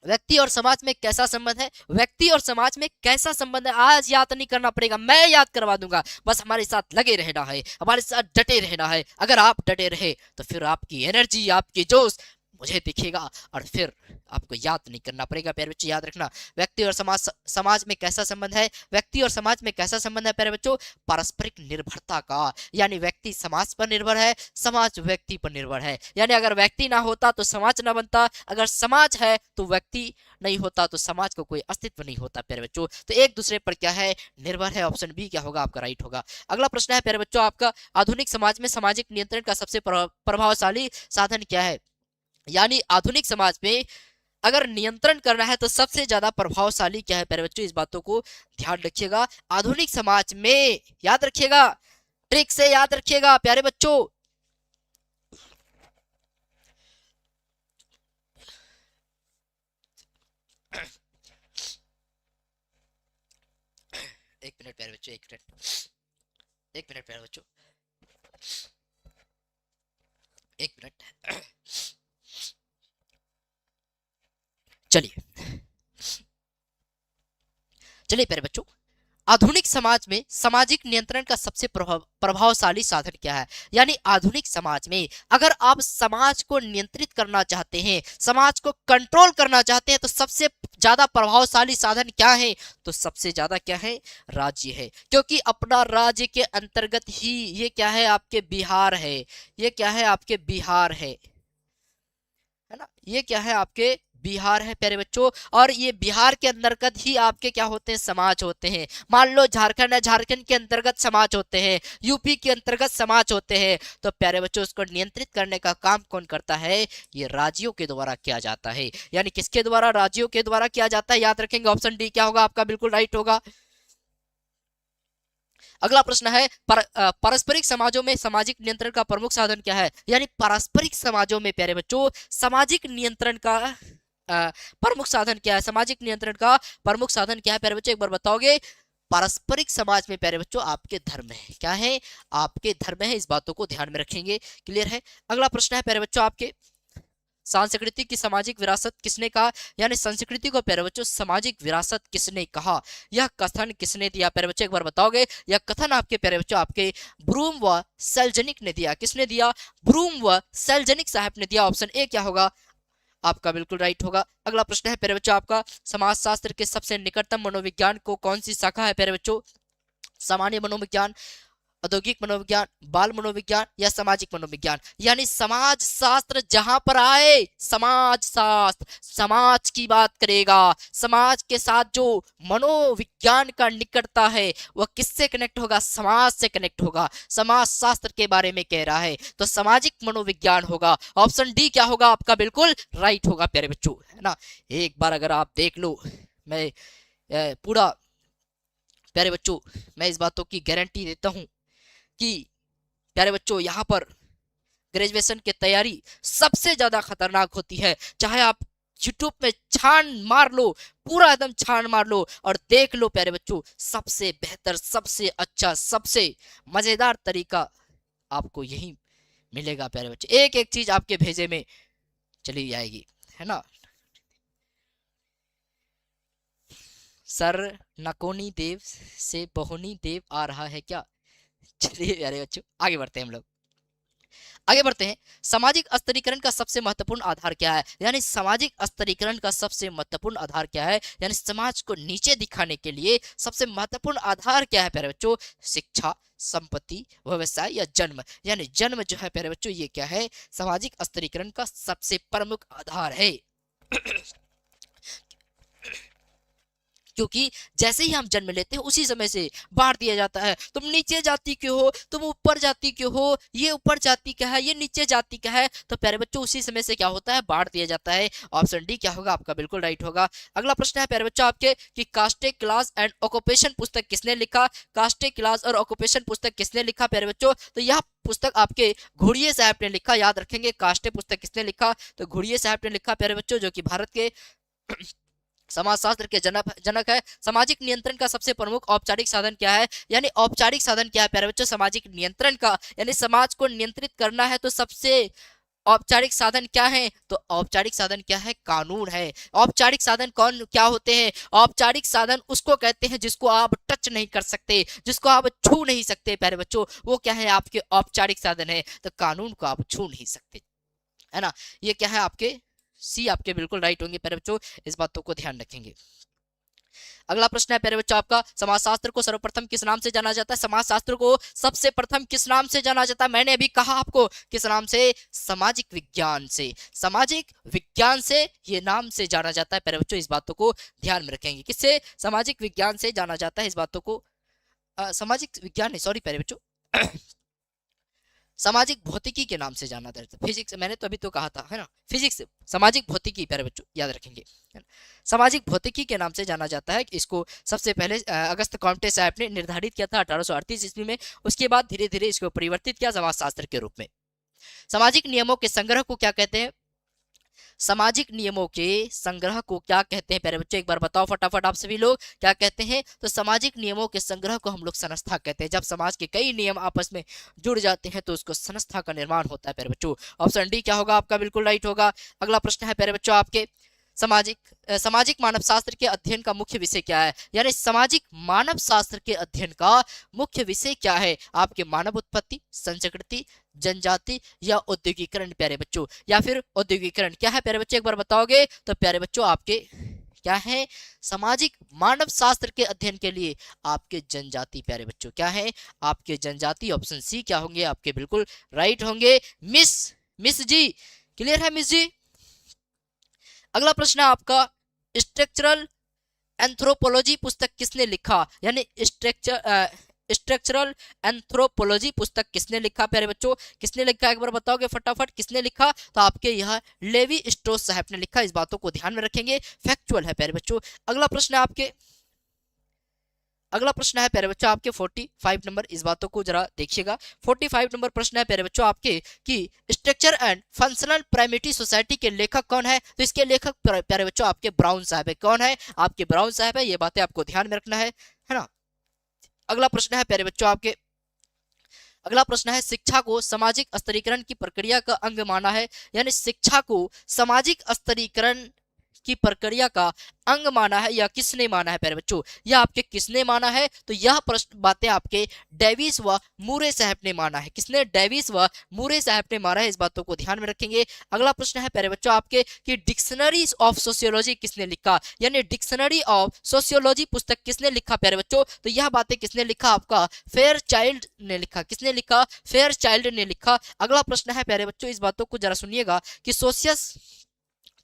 व्यक्ति और समाज में कैसा संबंध है, व्यक्ति और समाज में कैसा संबंध है, आज याद नहीं करना पड़ेगा, मैं याद करवा दूंगा, बस हमारे साथ लगे रहना है, हमारे साथ डटे रहना है। अगर आप डटे रहे तो फिर आपकी एनर्जी, आपकी जोश मुझे दिखेगा, और फिर आपको याद नहीं करना पड़ेगा प्यारे बच्चों। याद रखना, व्यक्ति और समाज में कैसा संबंध है, व्यक्ति और समाज में कैसा संबंध है प्यारे बच्चों, पारस्परिक निर्भरता का, यानी व्यक्ति समाज पर निर्भर है, समाज व्यक्ति पर निर्भर है। यानी अगर व्यक्ति ना होता तो समाज ना बनता, अगर समाज है तो व्यक्ति नहीं होता, तो समाज को कोई अस्तित्व नहीं होता प्यारे बच्चों। तो एक दूसरे पर क्या है, निर्भर है। ऑप्शन बी क्या होगा आपका, राइट होगा। अगला प्रश्न है प्यारे बच्चों आपका, आधुनिक समाज में सामाजिक नियंत्रण का सबसे प्रभावशाली साधन क्या है, यानी आधुनिक समाज में अगर नियंत्रण करना है तो सबसे ज्यादा प्रभावशाली क्या है प्यारे बच्चों, इस बातों को ध्यान रखिएगा। आधुनिक समाज में याद रखिएगा, ट्रिक से याद रखिएगा प्यारे बच्चों। एक मिनट प्यारे बच्चों, एक मिनट प्यारे बच्चों, एक मिनट। चलिए चलिए प्यारे बच्चों, आधुनिक समाज में सामाजिक नियंत्रण का सबसे प्रभावशाली साधन क्या है, यानी आधुनिक समाज में अगर आप समाज को नियंत्रित करना चाहते हैं, समाज को कंट्रोल करना चाहते हैं, तो सबसे ज्यादा प्रभावशाली साधन क्या है, तो सबसे ज्यादा क्या है, राज्य है। क्योंकि अपना राज्य के अंतर्गत ही ये क्या है, आपके बिहार है, ये क्या है, आपके बिहार है ना, ये क्या है, आपके बिहार है प्यारे बच्चों। और ये बिहार के अंतर्गत ही आपके क्या होते हैं, समाज होते हैं। मान लो झारखंड है, झारखंड के अंतर्गत समाज होते हैं, यूपी के अंतर्गत समाज होते हैं। तो प्यारे बच्चों, उसको नियंत्रित करने का काम कौन करता है, ये राज्यों के द्वारा किया जाता है। यानी किसके द्वारा, राज्यों के द्वारा किया जाता है। याद रखेंगे, ऑप्शन डी क्या होगा आपका, बिल्कुल राइट होगा। अगला प्रश्न है, पारस्परिक समाजों में सामाजिक नियंत्रण का प्रमुख साधन क्या है, यानी पारस्परिक समाजों में प्यारे बच्चों सामाजिक नियंत्रण का प्रमुख साधन क्या है, सामाजिक नियंत्रण का प्रमुख साधन क्या है प्यारे बच्चों, एक बार बताओगे। पारस्परिक समाज में प्यारे बच्चों आपके धर्म है, क्या है, आपके धर्म है, इस बातों को ध्यान में रखेंगे। क्लियर है। अगला प्रश्न है प्यारे बच्चों आपके, सांस्कृतिक की सामाजिक विरासत किसने कहा, यानी संस्कृति को प्यारे बच्चों सामाजिक विरासत किसने कहा, यह कथन किसने दिया प्यारे बच्चों, एक बार बताओगे। यह कथन आपके प्यारे बच्चों आपके ब्रूम व सेल्जनिक ने दिया, किसने दिया, ब्रूम व सेल्जनिक साहब ने दिया। ऑप्शन ए क्या होगा आपका, बिल्कुल राइट होगा। अगला प्रश्न है प्यारे बच्चों आपका, समाजशास्त्र के सबसे निकटतम मनोविज्ञान को कौन सी शाखा है प्यारे बच्चों, सामान्य मनोविज्ञान, औद्योगिक मनोविज्ञान, बाल मनोविज्ञान या सामाजिक मनोविज्ञान। यानी समाज शास्त्र जहां पर आए, समाज शास्त्र समाज की बात करेगा। समाज के साथ जो मनोविज्ञान का निकटता है वह किससे कनेक्ट होगा? समाज से कनेक्ट होगा। समाज शास्त्र के बारे में कह रहा है तो सामाजिक मनोविज्ञान होगा। ऑप्शन डी क्या होगा आपका? बिल्कुल राइट होगा प्यारे बच्चों, है ना। एक बार अगर आप देख लो, मैं पूरा प्यारे बच्चों मैं इस बातों की गारंटी देता हूं कि प्यारे बच्चों यहाँ पर ग्रेजुएशन की तैयारी सबसे ज्यादा खतरनाक होती है। चाहे आप यूट्यूब में छान मार लो, पूरा एकदम छान मार लो और देख लो प्यारे बच्चों, सबसे बेहतर, सबसे अच्छा, सबसे मजेदार तरीका आपको यही मिलेगा प्यारे बच्चों। एक एक चीज आपके भेजे में चली जाएगी, है ना। सर नकोनी देव से बहुनी देव आ रहा है क्या? चलिए प्यारे बच्चों आगे बढ़ते हैं हम लोग, आगे बढ़ते हैं। सामाजिक स्तरीकरण का सबसे महत्वपूर्ण आधार क्या है? यानी सामाजिक स्तरीकरण का सबसे महत्वपूर्ण आधार क्या है? यानी समाज को नीचे दिखाने के लिए सबसे महत्वपूर्ण आधार क्या है प्यारे बच्चों? शिक्षा, संपत्ति, व्यवसाय या जन्म। यानी जन्म जो है प्यारे बच्चों ये क्या है? सामाजिक स्तरीकरण का सबसे प्रमुख आधार है। क्योंकि जैसे ही हम जन्म लेते हैं उसी समय से बांट दिया जाता है, तुम नीचे जाति के हो, तुम ऊपर जाति के हो, ये ऊपर जाति का है, ये नीचे जाति का है। तो प्यारे बच्चों उसी समय से क्या होता है? बांट दिया जाता है। ऑप्शन डी क्या होगा आपका? बिल्कुल राइट होगा। अगला प्रश्न है प्यारे बच्चों आपके कि कास्ट, क्लास एंड ऑक्यूपेशन पुस्तक किसने लिखा? कास्ट, क्लास और ऑक्यूपेशन पुस्तक किसने लिखा प्यारे बच्चों? तो यह पुस्तक आपके घुड़िये साहब ने लिखा। याद रखेंगे कास्ट पुस्तक किसने लिखा? तो घुड़िये साहब ने लिखा प्यारे बच्चों, जो कि भारत के समाजशास्त्र के जनक है। सामाजिक नियंत्रण का सबसे प्रमुख औपचारिक साधन क्या है? यानी औपचारिक साधन क्या है प्यारे बच्चों? सामाजिक नियंत्रण का, यानी समाज को नियंत्रित करना है तो सबसे औपचारिक साधन क्या है? तो औपचारिक साधन क्या है? कानून है। औपचारिक साधन कौन क्या होते हैं? औपचारिक साधन उसको कहते हैं जिसको आप टच नहीं कर सकते, जिसको आप छू नहीं सकते प्यारे बच्चों, वो क्या है? आपके औपचारिक साधन है। तो कानून को आप छू नहीं सकते, है ना। ये क्या है? आपके सी आपके बिल्कुल राइट होंगे प्यारे बच्चों, इस बातों को ध्यान रखेंगे। अगला प्रश्न है प्यारे बच्चों आपका, समाजशास्त्र को सर्वप्रथम किस नाम से जाना जाता है? समाजशास्त्र को सबसे प्रथम किस नाम से जाना जाता है? मैंने अभी कहा आपको किस नाम से? सामाजिक विज्ञान से। सामाजिक विज्ञान से ये नाम से जाना जाता है प्यारे बच्चों, इस बातों को ध्यान में रखेंगे। किससे? सामाजिक विज्ञान से जाना जाता है, इस बातों को सामाजिक विज्ञान नहीं, सॉरी प्यारे बच्चों सामाजिक भौतिकी के नाम से जाना जाता है। फिजिक्स मैंने तो अभी तो कहा था, है ना, फिजिक्स। सामाजिक भौतिकी प्यारे बच्चों याद रखेंगे, सामाजिक भौतिकी के नाम से जाना जाता है। इसको सबसे पहले अगस्त कॉम्टे साहब ने निर्धारित किया था 1838 ईस्वी में। उसके बाद धीरे धीरे इसको परिवर्तित किया समाजशास्त्र के रूप में। सामाजिक नियमों के संग्रह को क्या कहते हैं? सामाजिक नियमों के संग्रह को क्या कहते हैं प्यारे बच्चों? एक बार बताओ फटाफट आप सभी लोग, क्या कहते हैं? तो सामाजिक नियमों के संग्रह को हम लोग संस्था कहते हैं। जब समाज के कई नियम आपस में जुड़ जाते हैं तो उसको संस्था का निर्माण होता है प्यारे बच्चों। ऑप्शन डी क्या होगा आपका? बिल्कुल राइट होगा। अगला प्रश्न है प्यारे बच्चों आपके, सामाजिक मानव शास्त्र के अध्ययन का मुख्य विषय क्या है? यानी सामाजिक मानव शास्त्र के अध्ययन का मुख्य विषय क्या है? आपके मानव उत्पत्ति, संस्कृति, जनजाति या औद्योगिकरण प्यारे बच्चों, या फिर औद्योगिकरण क्या है प्यारे बच्चों? एक बार बताओगे तो प्यारे बच्चों आपके क्या है? सामाजिक मानव शास्त्र के अध्ययन के लिए आपके जनजाति प्यारे बच्चों क्या है? आपके जनजाति। ऑप्शन सी क्या होंगे आपके? बिल्कुल राइट होंगे। मिस जी क्लियर है मिस जी? अगला प्रश्न है आपका, स्ट्रक्चरल एंथ्रोपोलॉजी पुस्तक किसने लिखा? यानी स्ट्रक्चरल एंथ्रोपोलॉजी पुस्तक किसने लिखा प्यारे बच्चों? किसने लिखा एक बार बताओगे फटाफट, किसने लिखा? तो आपके यह लेवी स्ट्रॉस साहब ने लिखा। इस बातों को ध्यान में रखेंगे, फैक्चुअल है प्यारे बच्चों। अगला प्रश्न है आपके, अगला प्रश्न है प्यारे बच्चों आपके 45 नंबर, इस बातों को जरा देखिएगा। 45 नंबर प्रश्न है प्यारे बच्चों आपके कि स्ट्रक्चर एंड फंक्शनल प्राइमेटी सोसाइटी के लेखक कौन है? तो इसके लेखक प्यारे बच्चों आपके ब्राउन साहब है। कौन है? आपके ब्राउन साहब है। ये बातें आपको ध्यान में रखना है ना। अगला प्रश्न है प्यारे बच्चों आपके, अगला प्रश्न है, शिक्षा को सामाजिक स्तरीकरण की प्रक्रिया का अंग माना है? यानी शिक्षा को सामाजिक स्तरीकरण की प्रक्रिया का अंग माना है या किसने माना है प्यारे बच्चों, यह आपके किसने माना है, तो यह प्रश्न बातें आपके डेविस व मूरे साहब ने माना है। किसने? डेविस व मूरे साहब ने माना है, इस बातों को ध्यान में रखेंगे। अगला प्रश्न है प्यारे बच्चों आपके कि डिक्शनरी ऑफ सोशियोलॉजी किसने लिखा, यानी डिक्शनरी ऑफ सोशियोलॉजी पुस्तक किसने लिखा प्यारे बच्चों, तो यह बातें किसने लिखा? आपका फेयर चाइल्ड ने लिखा। किसने लिखा? फेयर चाइल्ड ने लिखा। अगला प्रश्न है प्यारे बच्चों, इस बातों को जरा सुनिएगा कि सोशियस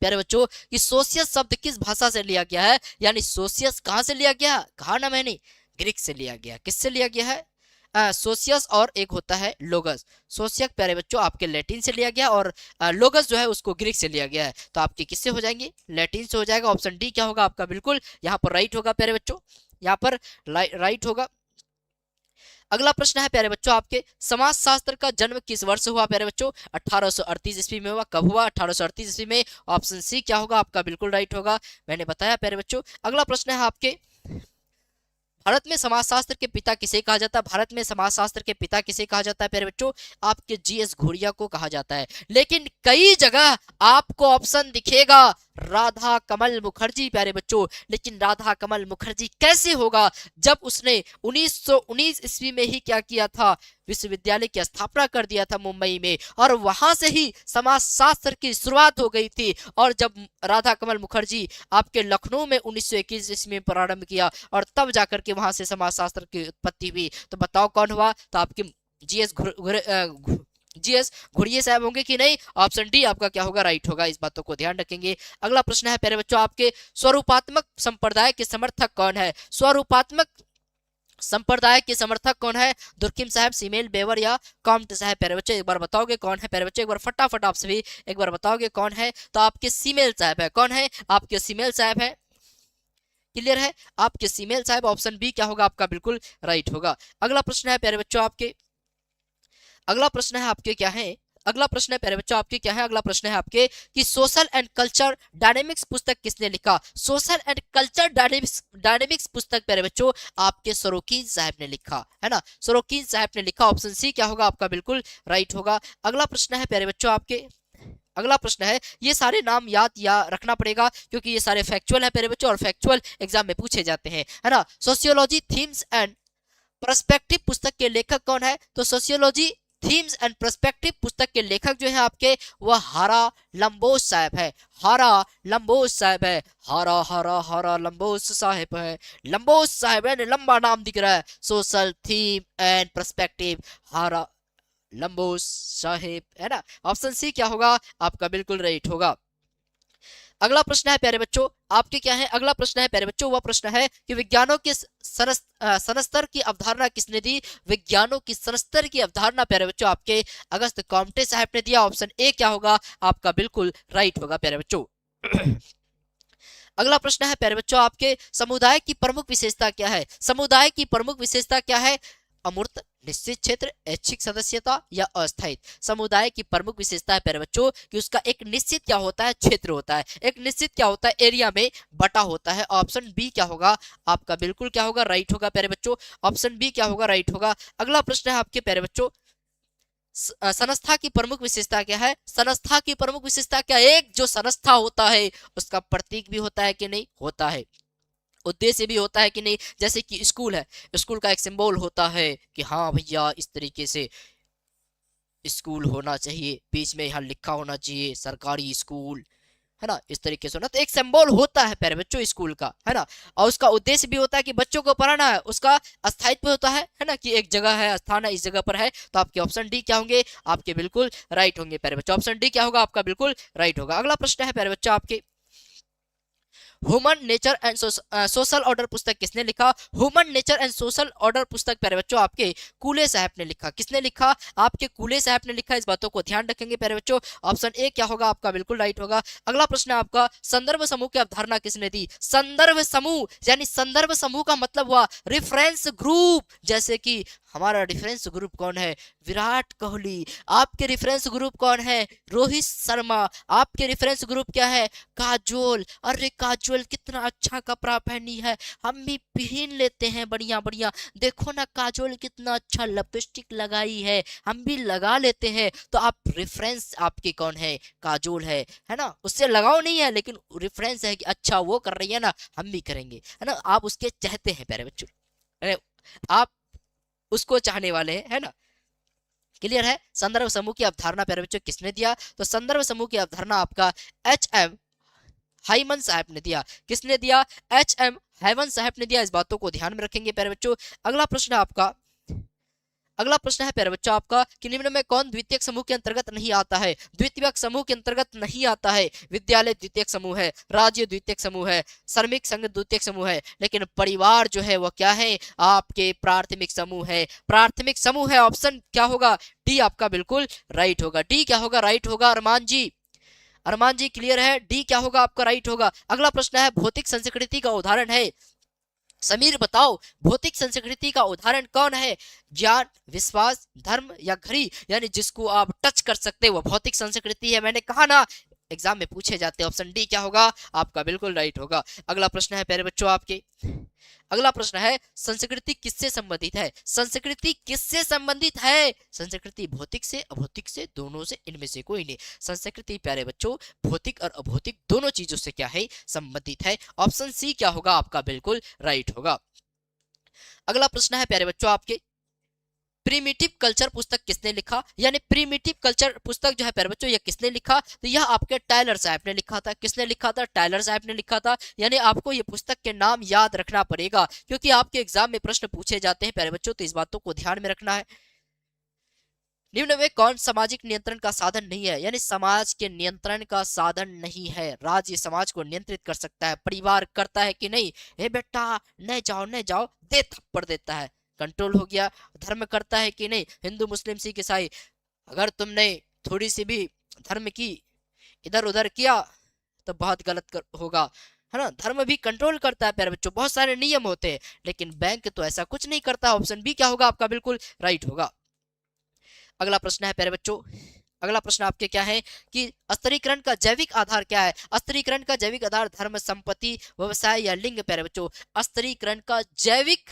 प्यारे बच्चों कि सोशियस शब्द किस भाषा से लिया गया है, यानी सोशियस कहां से लिया गया? कहा ना मैंने, ग्रीक से लिया गया। किससे लिया गया है? सोशियस और एक होता है लोगस। सोशियस प्यारे बच्चों आपके लैटिन से लिया गया और लोगस जो है उसको ग्रीक से लिया गया है। तो आपके किससे हो जाएंगे? लैटिन से हो जाएगा। ऑप्शन डी क्या होगा आपका? बिल्कुल यहाँ पर राइट होगा प्यारे बच्चों, यहाँ पर राइट होगा। अगला प्रश्न है प्यारे बच्चों आपके समाजशास्त्र का जन्म किस वर्ष हुआ प्यारे बच्चों? 1838 ईस्वी में हुआ। कब हुआ? 1838 ईस्वी में। ऑप्शन सी क्या होगा आपका? बिल्कुल राइट होगा, मैंने बताया प्यारे बच्चों। अगला प्रश्न है आपके भारत में समाजशास्त्र के पिता किसे कहा जाता है? भारत में समाजशास्त्र के पिता किसे कहा जाता है प्यारे बच्चों? आपके जीएस घुरिया को कहा जाता है। लेकिन कई जगह आपको ऑप्शन दिखेगा राधा कमल मुखर्जी प्यारे बच्चों, लेकिन राधा कमल मुखर्जी कैसे होगा जब उसने 1919 ईस्वी में ही क्या किया था? विश्वविद्यालय की स्थापना कर दिया था मुंबई में, और वहां से ही समाजशास्त्र की शुरुआत हो गई थी। और जब राधा कमल मुखर्जी आपके लखनऊ में 1921 ईस्वी में प्रारंभ किया और तब जाकर के वहां से समाजशास्त्र की उत्पत्ति हुई, तो बताओ कौन हुआ? तो आपके जीएस घुरिये साहब होंगे कि नहीं? ऑप्शन डी आपका क्या होगा? राइट होगा, इस बातों को ध्यान रखेंगे। अगला प्रश्न है प्यारे बच्चों आपके स्वरूपात्मक संप्रदाय के समर्थक कौन है? स्वरूपात्मक संप्रदाय के समर्थक कौन है? दुर्खिम साहब, सीमेल, बेवर या कॉम्ट साहब? प्यारे बच्चों एक बार बताओगे कौन है प्यारे बच्चों? एक बार फटाफट आप सभी एक बार बताओगे कौन है? तो आपके सीमेल साहब है। कौन है? आपके सीमेल साहब है। क्लियर है? आपके सीमेल साहब। ऑप्शन बी क्या होगा आपका? बिल्कुल राइट होगा। अगला प्रश्न है प्यारे बच्चों आपके, अगला प्रश्न है आपके क्या है? अगला प्रश्न है प्यारे बच्चों आपके क्या है? अगला प्रश्न है आपके कि सोशल एंड कल्चर डायनेमिक्स पुस्तक किसने लिखा? सोशल एंड कल्चर डायनेमिक्स पुस्तक प्यारे बच्चों आपके सरोकीन साहब ने लिखा है ना, सरोकीन साहब ने लिखा। ऑप्शन सी क्या होगा आपका? बिल्कुल राइट होगा। अगला प्रश्न है प्यारे बच्चों आपके, अगला प्रश्न है, ये सारे नाम याद या रखना पड़ेगा क्योंकि ये सारे फैक्चुअल है प्यारे बच्चों और फैक्चुअल एग्जाम में पूछे जाते हैं, है ना। सोशियोलॉजी थीम्स एंड पर्सपेक्टिव पुस्तक के लेखक कौन है? तो सोशियोलॉजी थीम्स एंड पर्सपेक्टिव पुस्तक के लेखक जो है आपके वह हारा लंबोस साहब है। हारा लंबोस साहब है। हारा हारा हारा लंबोस साहब है। लंबोस साहब है, लंबा नाम दिख रहा है। सोशल थीम एंड पर्सपेक्टिव हारा लंबोस साहेब, है ना। ऑप्शन सी क्या होगा आपका? बिल्कुल राइट होगा। अगला प्रश्न है प्यारे बच्चों आपके क्या है? अगला प्रश्न है प्यारे बच्चों, वह प्रश्न है कि विज्ञानों के सनस्तर की अवधारणा किसने दी? विज्ञानों की सनस्तर की अवधारणा प्यारे बच्चों आपके अगस्त कॉम्टे साहब ने दिया। ऑप्शन ए क्या होगा आपका? बिल्कुल राइट होगा प्यारे बच्चों। अगला प्रश्न है प्यारे बच्चों आपके समुदाय की प्रमुख विशेषता क्या है? समुदाय की प्रमुख विशेषता क्या है? अमूर्त, निश्चित क्षेत्र, ऐच्छिक सदस्यता या अस्थायी। समुदाय की प्रमुख विशेषता है प्यारे बच्चों कि उसका एक निश्चित क्या होता है? क्षेत्र होता है। एक निश्चित क्या होता है? एरिया में बटा होता है। ऑप्शन बी क्या होगा आपका? बिल्कुल क्या होगा? राइट होगा प्यारे बच्चों। ऑप्शन बी क्या होगा? राइट होगा। अगला प्रश्न है आपके प्यारे बच्चों, संस्था की प्रमुख विशेषता क्या है? संस्था की प्रमुख विशेषता क्या? एक जो संस्था होता है उसका प्रतीक भी होता है कि नहीं? होता है। उद्देश्य भी होता है कि नहीं? जैसे कि स्कूल है, स्कूल का एक सिंबल होता है कि हाँ भैया इस तरीके से स्कूल होना चाहिए, बीच में यहाँ लिखा होना चाहिए सरकारी स्कूल, है ना, इस तरीके से होना। तो एक सिंबल होता है प्यारे बच्चों स्कूल का, है ना। और उसका उद्देश्य भी होता है कि बच्चों को पढ़ाना है। उसका स्थायित्व होता है ना, कि एक जगह है, स्थान है, इस जगह पर है। तो आपके ऑप्शन डी क्या होंगे आपके? बिल्कुल राइट होंगे प्यारे बच्चों। ऑप्शन डी क्या होगा आपका? बिल्कुल राइट होगा। अगला प्रश्न है प्यारे बच्चों आपके, human nature and social order पुस्तक किसने लिखा? Human nature and social order पुस्तक प्यारे बच्चों आपके कूले साहब ने लिखा। किसने लिखा? आपके कूले साहब ने लिखा। इस बातों को ध्यान रखेंगे प्यारे बच्चों। ऑप्शन ए क्या होगा आपका? बिल्कुल राइट होगा। अगला प्रश्न है आपका, संदर्भ समूह की अवधारणा किसने दी? संदर्भ समूह, यानी संदर्भ समूह का मतलब हुआ रेफरेंस ग्रुप। जैसे कि हमारा रेफरेंस ग्रुप कौन है? विराट कोहली। आपके रेफरेंस ग्रुप कौन है? रोहित शर्मा। आपके रेफरेंस ग्रुप क्या है? काजोल। अरे काजोल काजोल कितना अच्छा कपड़ा पहनी है, हम भी पहन लेते हैं बढ़िया बढ़िया, देखो ना काजोल कितना अच्छा लिपस्टिक लगाई हम भी लगा लेते हैं। तो आप रेफरेंस आपके कौन है, काजोल है ना, उससे लगाव नहीं है लेकिन रेफरेंस है कि अच्छा वो कर रही है ना, हम भी करेंगे, है ना, आप उसके चाहते हैं प्यारे बच्चों, है ना? आप उसको चाहने वाले हैं, है ना। क्लियर है। संदर्भ समूह की अवधारणा प्यारे बच्चों किसने दिया, तो संदर्भ समूह की अवधारणा आपका एच.एम. हाइमन साहब ने दिया। किसने दिया, एच.एम. हाइमन साहब ने दिया। इस बातों को ध्यान में रखेंगे प्यारे बच्चों। अगला प्रश्न आपका, अगला प्रश्न है प्यारे बच्चों आपका कि निम्न में कौन द्वितीयक समूह के अंतर्गत नहीं आता है। द्वितीयक समूह के अंतर्गत नहीं आता है। विद्यालय द्वितीयक समूह है, राज्य द्वितीयक समूह है, श्रमिक संघ द्वितीयक समूह है, लेकिन परिवार जो है वो क्या है, आपके प्राथमिक समूह है। प्राथमिक समूह है। ऑप्शन क्या होगा, डी आपका बिल्कुल राइट होगा। डी क्या होगा, राइट होगा। अरमान जी, अरमान जी क्लियर है, डी क्या होगा आपका राइट होगा। अगला प्रश्न है भौतिक संस्कृति का उदाहरण है। समीर बताओ भौतिक संस्कृति का उदाहरण कौन है। ज्ञान, विश्वास, धर्म या घड़ी, यानी जिसको आप टच कर सकते हो वो भौतिक संस्कृति है। मैंने कहा ना एग्जाम में पूछे जाते हैं। ऑप्शन डी क्या होगा आपका बिल्कुल राइट होगा। अगला प्रश्न है प्यारे बच्चों आपके, अगला प्रश्न है संस्कृति किससे संबंधित है। संस्कृति किससे संबंधित है, संस्कृति भौतिक से, अभौतिक से, दोनों से, इनमें से कोई नहीं। संस्कृति प्यारे बच्चों भौतिक और अभौतिक दोनों चीजों से क्या है, संबंधित है। ऑप्शन सी क्या होगा आपका बिल्कुल राइट होगा। अगला प्रश्न है प्यारे बच्चों आपके, प्रीमिटिव कल्चर पुस्तक किसने लिखा, यानी प्रीमिटिव कल्चर पुस्तक जो है प्यारे बच्चों ये किसने लिखा, तो यह आपके टायलर साहब ने लिखा था। किसने लिखा था, टायलर साहब ने लिखा था। यानी आपको ये पुस्तक के नाम याद रखना पड़ेगा क्योंकि आपके एग्जाम में प्रश्न पूछे जाते हैं प्यारे बच्चों, तो इस बातों को ध्यान में रखना है। निम्न में कौन सामाजिक नियंत्रण का साधन नहीं है, यानी समाज के नियंत्रण का साधन नहीं है। राज्य समाज को नियंत्रित कर सकता है, परिवार करता है कि नहीं, हे बेटा नहीं जाओ नहीं जाओ, दे थप्पड़ देता है, कंट्रोल हो गया। धर्म करता है कि नहीं, हिंदू मुस्लिम सिख ईसाई, अगर तुमने थोड़ी सी भी धर्म की इधर उधर किया तो बहुत गलत होगा, है ना। धर्म भी कंट्रोल करता है प्यारे बच्चों, बहुत सारे नियम होते हैं, लेकिन बैंक तो ऐसा कुछ नहीं करता। ऑप्शन बी क्या होगा आपका बिल्कुल राइट होगा। अगला प्रश्न है प्यारे बच्चों, अगला प्रश्न आपके क्या है कि स्तरीकरण का जैविक आधार क्या है। स्तरीकरण का जैविक आधार धर्म, संपत्ति, व्यवसाय या लिंग प्यारे बच्चों। स्तरीकरण का जैविक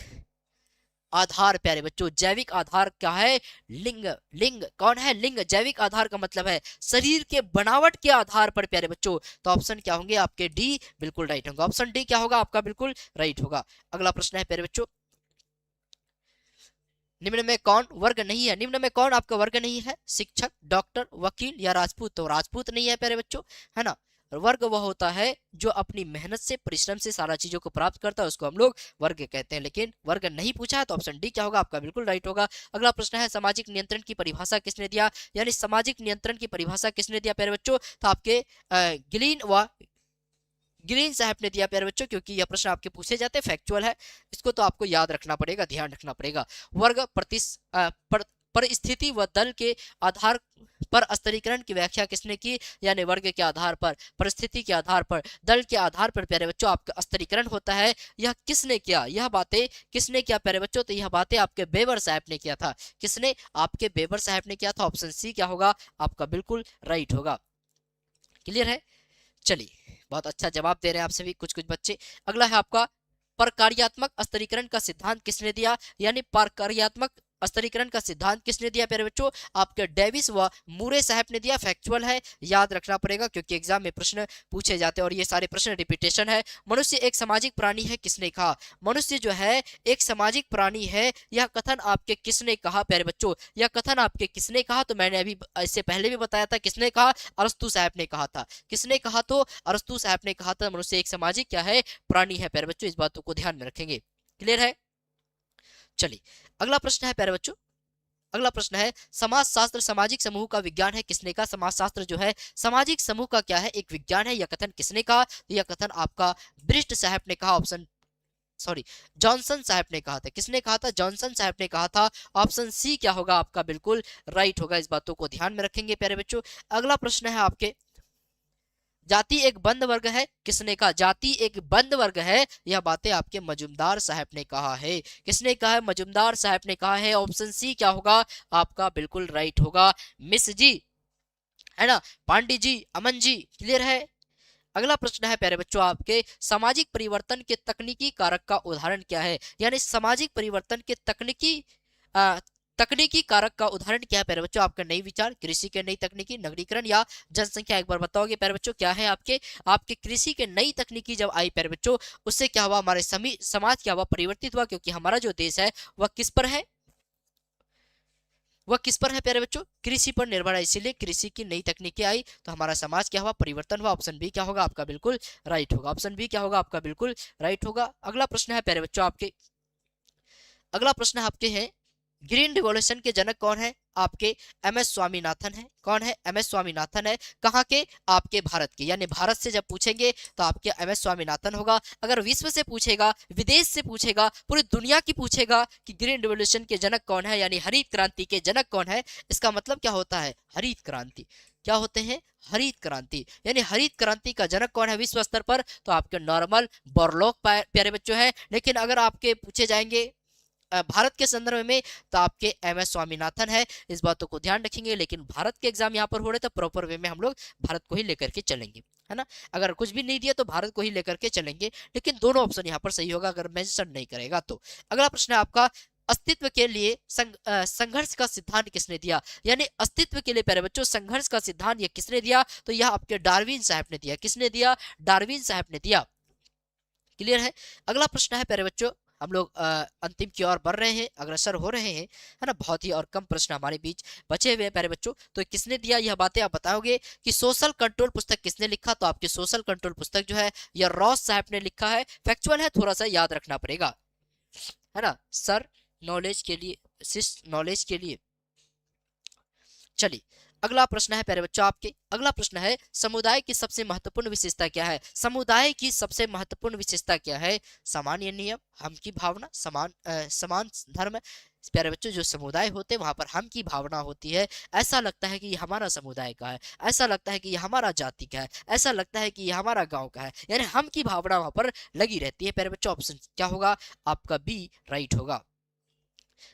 आधार प्यारे बच्चों, जैविक आधार क्या है, लिंग। लिंग कौन है, लिंग। जैविक आधार का मतलब है शरीर के बनावट के आधार पर प्यारे बच्चों। तो ऑप्शन क्या होंगे आपके, डी बिल्कुल राइट होगा। ऑप्शन डी क्या होगा आपका बिल्कुल राइट होगा। अगला प्रश्न है प्यारे बच्चों, निम्न में कौन वर्ग नहीं है। निम्न में कौन आपका वर्ग नहीं है, शिक्षक, डॉक्टर, वकील या राजपूत। तो राजपूत नहीं है प्यारे बच्चों, है ना। वर्ग वह होता है जो अपनी मेहनत से, परिश्रम से सारा चीजों को प्राप्त करता है, उसको हम लोग वर्ग कहते हैं। लेकिन वर्ग नहीं पूछा है तो ऑप्शन डी क्या होगा आपका बिल्कुल राइट होगा। अगला प्रश्न है सामाजिक नियंत्रण की परिभाषा किसने दिया, यानी सामाजिक नियंत्रण की परिभाषा किसने दिया प्यारे बच्चों। तो आपके गिलीन साहब ने दिया प्यारे बच्चों, क्योंकि यह प्रश्न आपके पूछे जाते हैं, फैक्चुअल है, इसको तो आपको याद रखना पड़ेगा, ध्यान रखना पड़ेगा। वर्ग परिस्थिति व दल के आधार पर स्तरीकरण की व्याख्या किसने की, यानी वर्ग के आधार पर, परिस्थिति के आधार पर, दल के आधार पर प्यारे बच्चों आपका स्तरीकरण होता है। यह किसने किया, यह बातें किसने किया प्यारे बच्चों, तो यह बातें आपके बेवर साहब ने किया था। किसने, आपके बेवर साहब ने किया था। ऑप्शन सी क्या होगा आपका बिल्कुल राइट होगा। क्लियर है, चलिए बहुत अच्छा जवाब दे रहे हैं आप सभी कुछ कुछ बच्चे। अगला है आपका प्रकार्यात्मक स्तरीकरण का सिद्धांत किसने दिया, यानी प्रकार्यात्मक स्तरीकरण का सिद्धांत किसने दिया प्यारे बच्चों, आपके डेविस व मूरे साहब ने दिया। फैक्चुअल है, याद रखना पड़ेगा क्योंकि एग्जाम में प्रश्न पूछे जाते हैं और ये सारे प्रश्न रिपीटेशन है। मनुष्य एक सामाजिक प्राणी है किसने कहा, मनुष्य जो है एक सामाजिक प्राणी है, यह कथन आपके किसने कहा प्यारे बच्चों, यह कथन आपके किसने कहा, तो मैंने अभी इससे पहले भी बताया था किसने कहा, अरस्तु साहब ने कहा था। किसने कहा, तो अरस्तु साहब ने कहा था मनुष्य एक सामाजिक क्या है, प्राणी है प्यारे बच्चों, इस बातों को ध्यान में रखेंगे। क्लियर है, चलिए अगला प्रश्न है प्यारे बच्चों, अगला प्रश्न है समाज शास्त्र सामाजिक समूह का विज्ञान है किसने कहा। समाज शास्त्र जो है सामाजिक समूह का क्या है, एक विज्ञान है। यह कथन किसने कहा, यह कथन आपका ब्रिस्ट साहब ने कहा। ऑप्शन जॉनसन साहब ने कहा था। किसने कहा था, जॉनसन साहब ने कहा था। ऑप्शन सी क्या होगा आपका बिल्कुल राइट होगा। इस बातों को ध्यान में रखेंगे प्यारे बच्चों। अगला प्रश्न है आपके, जाति एक बंद वर्ग है किसने कहा, जाति एक बंद वर्ग है, यह बातें आपके मजुमदार साहब ने कहा है। किसने कहा है, मजुमदार साहब ने कहा है। ऑप्शन सी क्या होगा आपका बिल्कुल राइट होगा। मिस जी, है ना, पांडे जी, अमन जी, क्लियर है। अगला प्रश्न है प्यारे बच्चों आपके, सामाजिक परिवर्तन के तकनीकी कारक का उदाहरण क्या है? यानी सामाजिक परिवर्तन के तकनीकी कारक का उदाहरण क्या है प्यारे बच्चों? आपका नई विचार, कृषि के नई तकनीकी, नगरीकरण या जनसंख्या? एक बार बताओगे प्यारे बच्चों क्या है आपके? आपके कृषि के नई तकनीकी जब आई प्यारे बच्चों, उससे क्या हुआ? हमारे समाज क्या हुआ? परिवर्तित हुआ, क्योंकि हमारा जो देश है वह किस पर है? वह किस पर है प्यारे बच्चों? कृषि पर निर्भर है, इसीलिए कृषि की नई तकनीकें आई तो हमारा समाज क्या हुआ? परिवर्तन हुआ। ऑप्शन बी क्या होगा आपका? बिल्कुल राइट होगा। ऑप्शन बी क्या होगा आपका? बिल्कुल राइट होगा। अगला प्रश्न है प्यारे बच्चों आपके, अगला प्रश्न आपके है, ग्रीन रिवॉल्यूशन के जनक कौन है? आपके एम एस स्वामीनाथन है। कौन है? एम एस स्वामीनाथन है। कहाँ के? आपके भारत के, यानी भारत से जब पूछेंगे तो आपके एम एस स्वामीनाथन होगा। अगर विश्व से पूछेगा, विदेश से पूछेगा, पूरी दुनिया की पूछेगा कि ग्रीन रिवॉल्यूशन के जनक कौन है, यानी हरित क्रांति के जनक कौन है, इसका मतलब क्या होता है? हरित क्रांति। क्या होते हैं? हरित क्रांति। यानी हरित क्रांति का जनक कौन है विश्व स्तर पर? तो आपके नॉर्मन बोरलॉग प्यारे बच्चों है। लेकिन अगर आपके पूछे जाएंगे भारत के संदर्भ में तो आपके एम एस स्वामीनाथन है। इस बातों को ध्यान रखेंगे। लेकिन भारत के एग्जाम यहाँ पर हो रहे तो प्रॉपर वे में हम लोग भारत को ही लेकर के चलेंगे, है ना। अगर कुछ भी नहीं दिया तो भारत को ही लेकर के चलेंगे, लेकिन दोनों ऑप्शन यहाँ पर सही होगा अगर मेंशन नहीं करेगा तो। अगला प्रश्न है आपका, अस्तित्व के लिए संघर्ष का सिद्धांत किसने दिया? यानी अस्तित्व के लिए प्यारे बच्चों संघर्ष का सिद्धांत ये किसने दिया? तो यह आपके डार्विन साहब ने दिया। किसने दिया? डार्विन साहब ने दिया। क्लियर है। अगला प्रश्न है प्यारे बच्चों, हम लोग अंतिम की ओर बढ़ रहे हैं, अग्रसर हो रहे हैं, है ना। बहुत ही और कम प्रश्न हमारे बीच बचे हुए हैं प्यारे बच्चों। तो किसने दिया यह बातें आप बताओगे कि सोशल कंट्रोल पुस्तक किसने लिखा? तो आपकी सोशल कंट्रोल पुस्तक जो है यह रॉस साहब ने लिखा है। फैक्चुअल है, थोड़ा सा याद रखना पड़ेगा, है ना सर, नॉलेज के लिए, नॉलेज के लिए। चलिए अगला प्रश्न है प्यारे बच्चों आपके, अगला प्रश्न है, समुदाय की सबसे महत्वपूर्ण विशेषता क्या है? समुदाय की सबसे महत्वपूर्ण विशेषता क्या है? सामान्य नियम, हम की भावना, समान धर्म। प्यारे बच्चों जो समुदाय होते हैं वहां पर हम की भावना होती है। ऐसा लगता है कि ये हमारा समुदाय का है, ऐसा लगता है कि ये हमारा जाति का है, ऐसा लगता है कि ये हमारा गांव का है, यानी हम की भावना वहां पर लगी रहती है प्यारे बच्चों। ऑप्शन क्या होगा आपका? बी राइट होगा।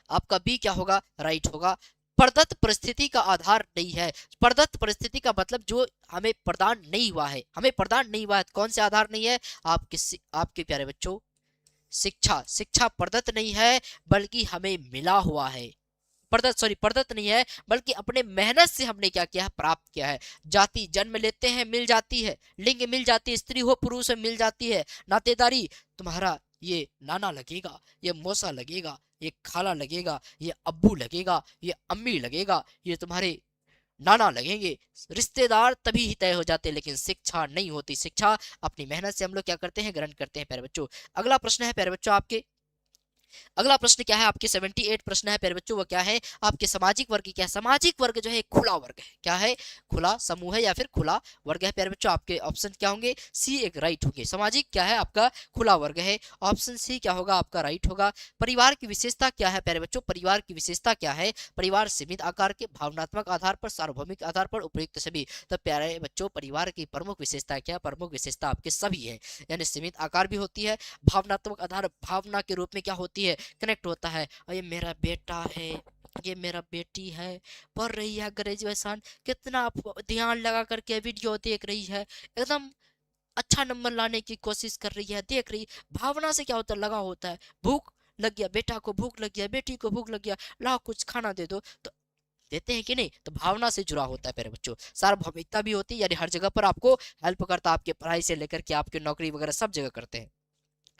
आपका बी क्या होगा? राइट होगा। प्रदत्त परिस्थिति का आधार नहीं है। प्रदत्त परिस्थिति का मतलब जो हमें प्रदान नहीं हुआ है, हमें प्रदान नहीं हुआ है। कौन से आधार नहीं है? आपके प्यारे बच्चों शिक्षा, शिक्षा प्रदत्त नहीं है बल्कि हमें मिला हुआ है। प्रदत्त नहीं है बल्कि अपने मेहनत से हमने क्या किया है? प्राप्त किया है। जाति जन्म लेते हैं मिल जाती है, लिंग मिल जाती है, स्त्री हो पुरुष हो मिल जाती है, नातेदारी तुम्हारा ये नाना लगेगा, ये मौसा लगेगा, ये खाला लगेगा, ये अब्बू लगेगा, ये अम्मी लगेगा, ये तुम्हारे नाना लगेंगे। रिश्तेदार तभी ही तय हो जाते हैं, लेकिन शिक्षा नहीं होती। शिक्षा अपनी मेहनत से हम लोग क्या करते हैं? ग्रहण करते हैं प्यारे बच्चों। अगला प्रश्न है प्यारे बच्चों आपके, अगला प्रश्न क्या है आपके? 78 प्रश्न है प्यारे बच्चों। वो क्या है आपके? सामाजिक वर्ग क्या है? सामाजिक वर्ग जो है खुला वर्ग है। क्या है? खुला समूह है या फिर खुला वर्ग है प्यारे बच्चों। आपके ऑप्शन क्या होंगे? सी एक राइट होंगे। सामाजिक क्या है आपका? खुला वर्ग है। ऑप्शन सी क्या होगा आपका? राइट होगा। परिवार की विशेषता क्या है प्यारे बच्चों? परिवार की विशेषता क्या है? परिवार सीमित आकार के, भावनात्मक आधार पर, सार्वभौमिक आधार पर, उपयुक्त सभी। तो प्यारे बच्चों परिवार की प्रमुख विशेषता क्या? प्रमुख विशेषता आपके सभी है, यानी सीमित आकार भी होती है, भावनात्मक आधार भावना के रूप में क्या होती है? कनेक्ट होता है। और ये मेरा बेटा है, ये मेरा बेटी है, पढ़ रही है ग्रेजुएशन, कितना ध्यान लगा करके वीडियो देख रही है, एकदम अच्छा नंबर लाने की कोशिश कर रही है, देख रही। भावना से क्या होता है? लगा होता है। भूख लग गया, बेटा को भूख लग गया, बेटी को भूख लग गया, लाओ कुछ खाना दे दो, तो देते हैं कि नहीं? तो भावना से जुड़ा होता है प्यारे बच्चों। सार्वभौमिकता भी होती है, यानी हर जगह पर आपको हेल्प करता है, आपके पढ़ाई से लेकर के आपके नौकरी वगैरह सब जगह करते हैं,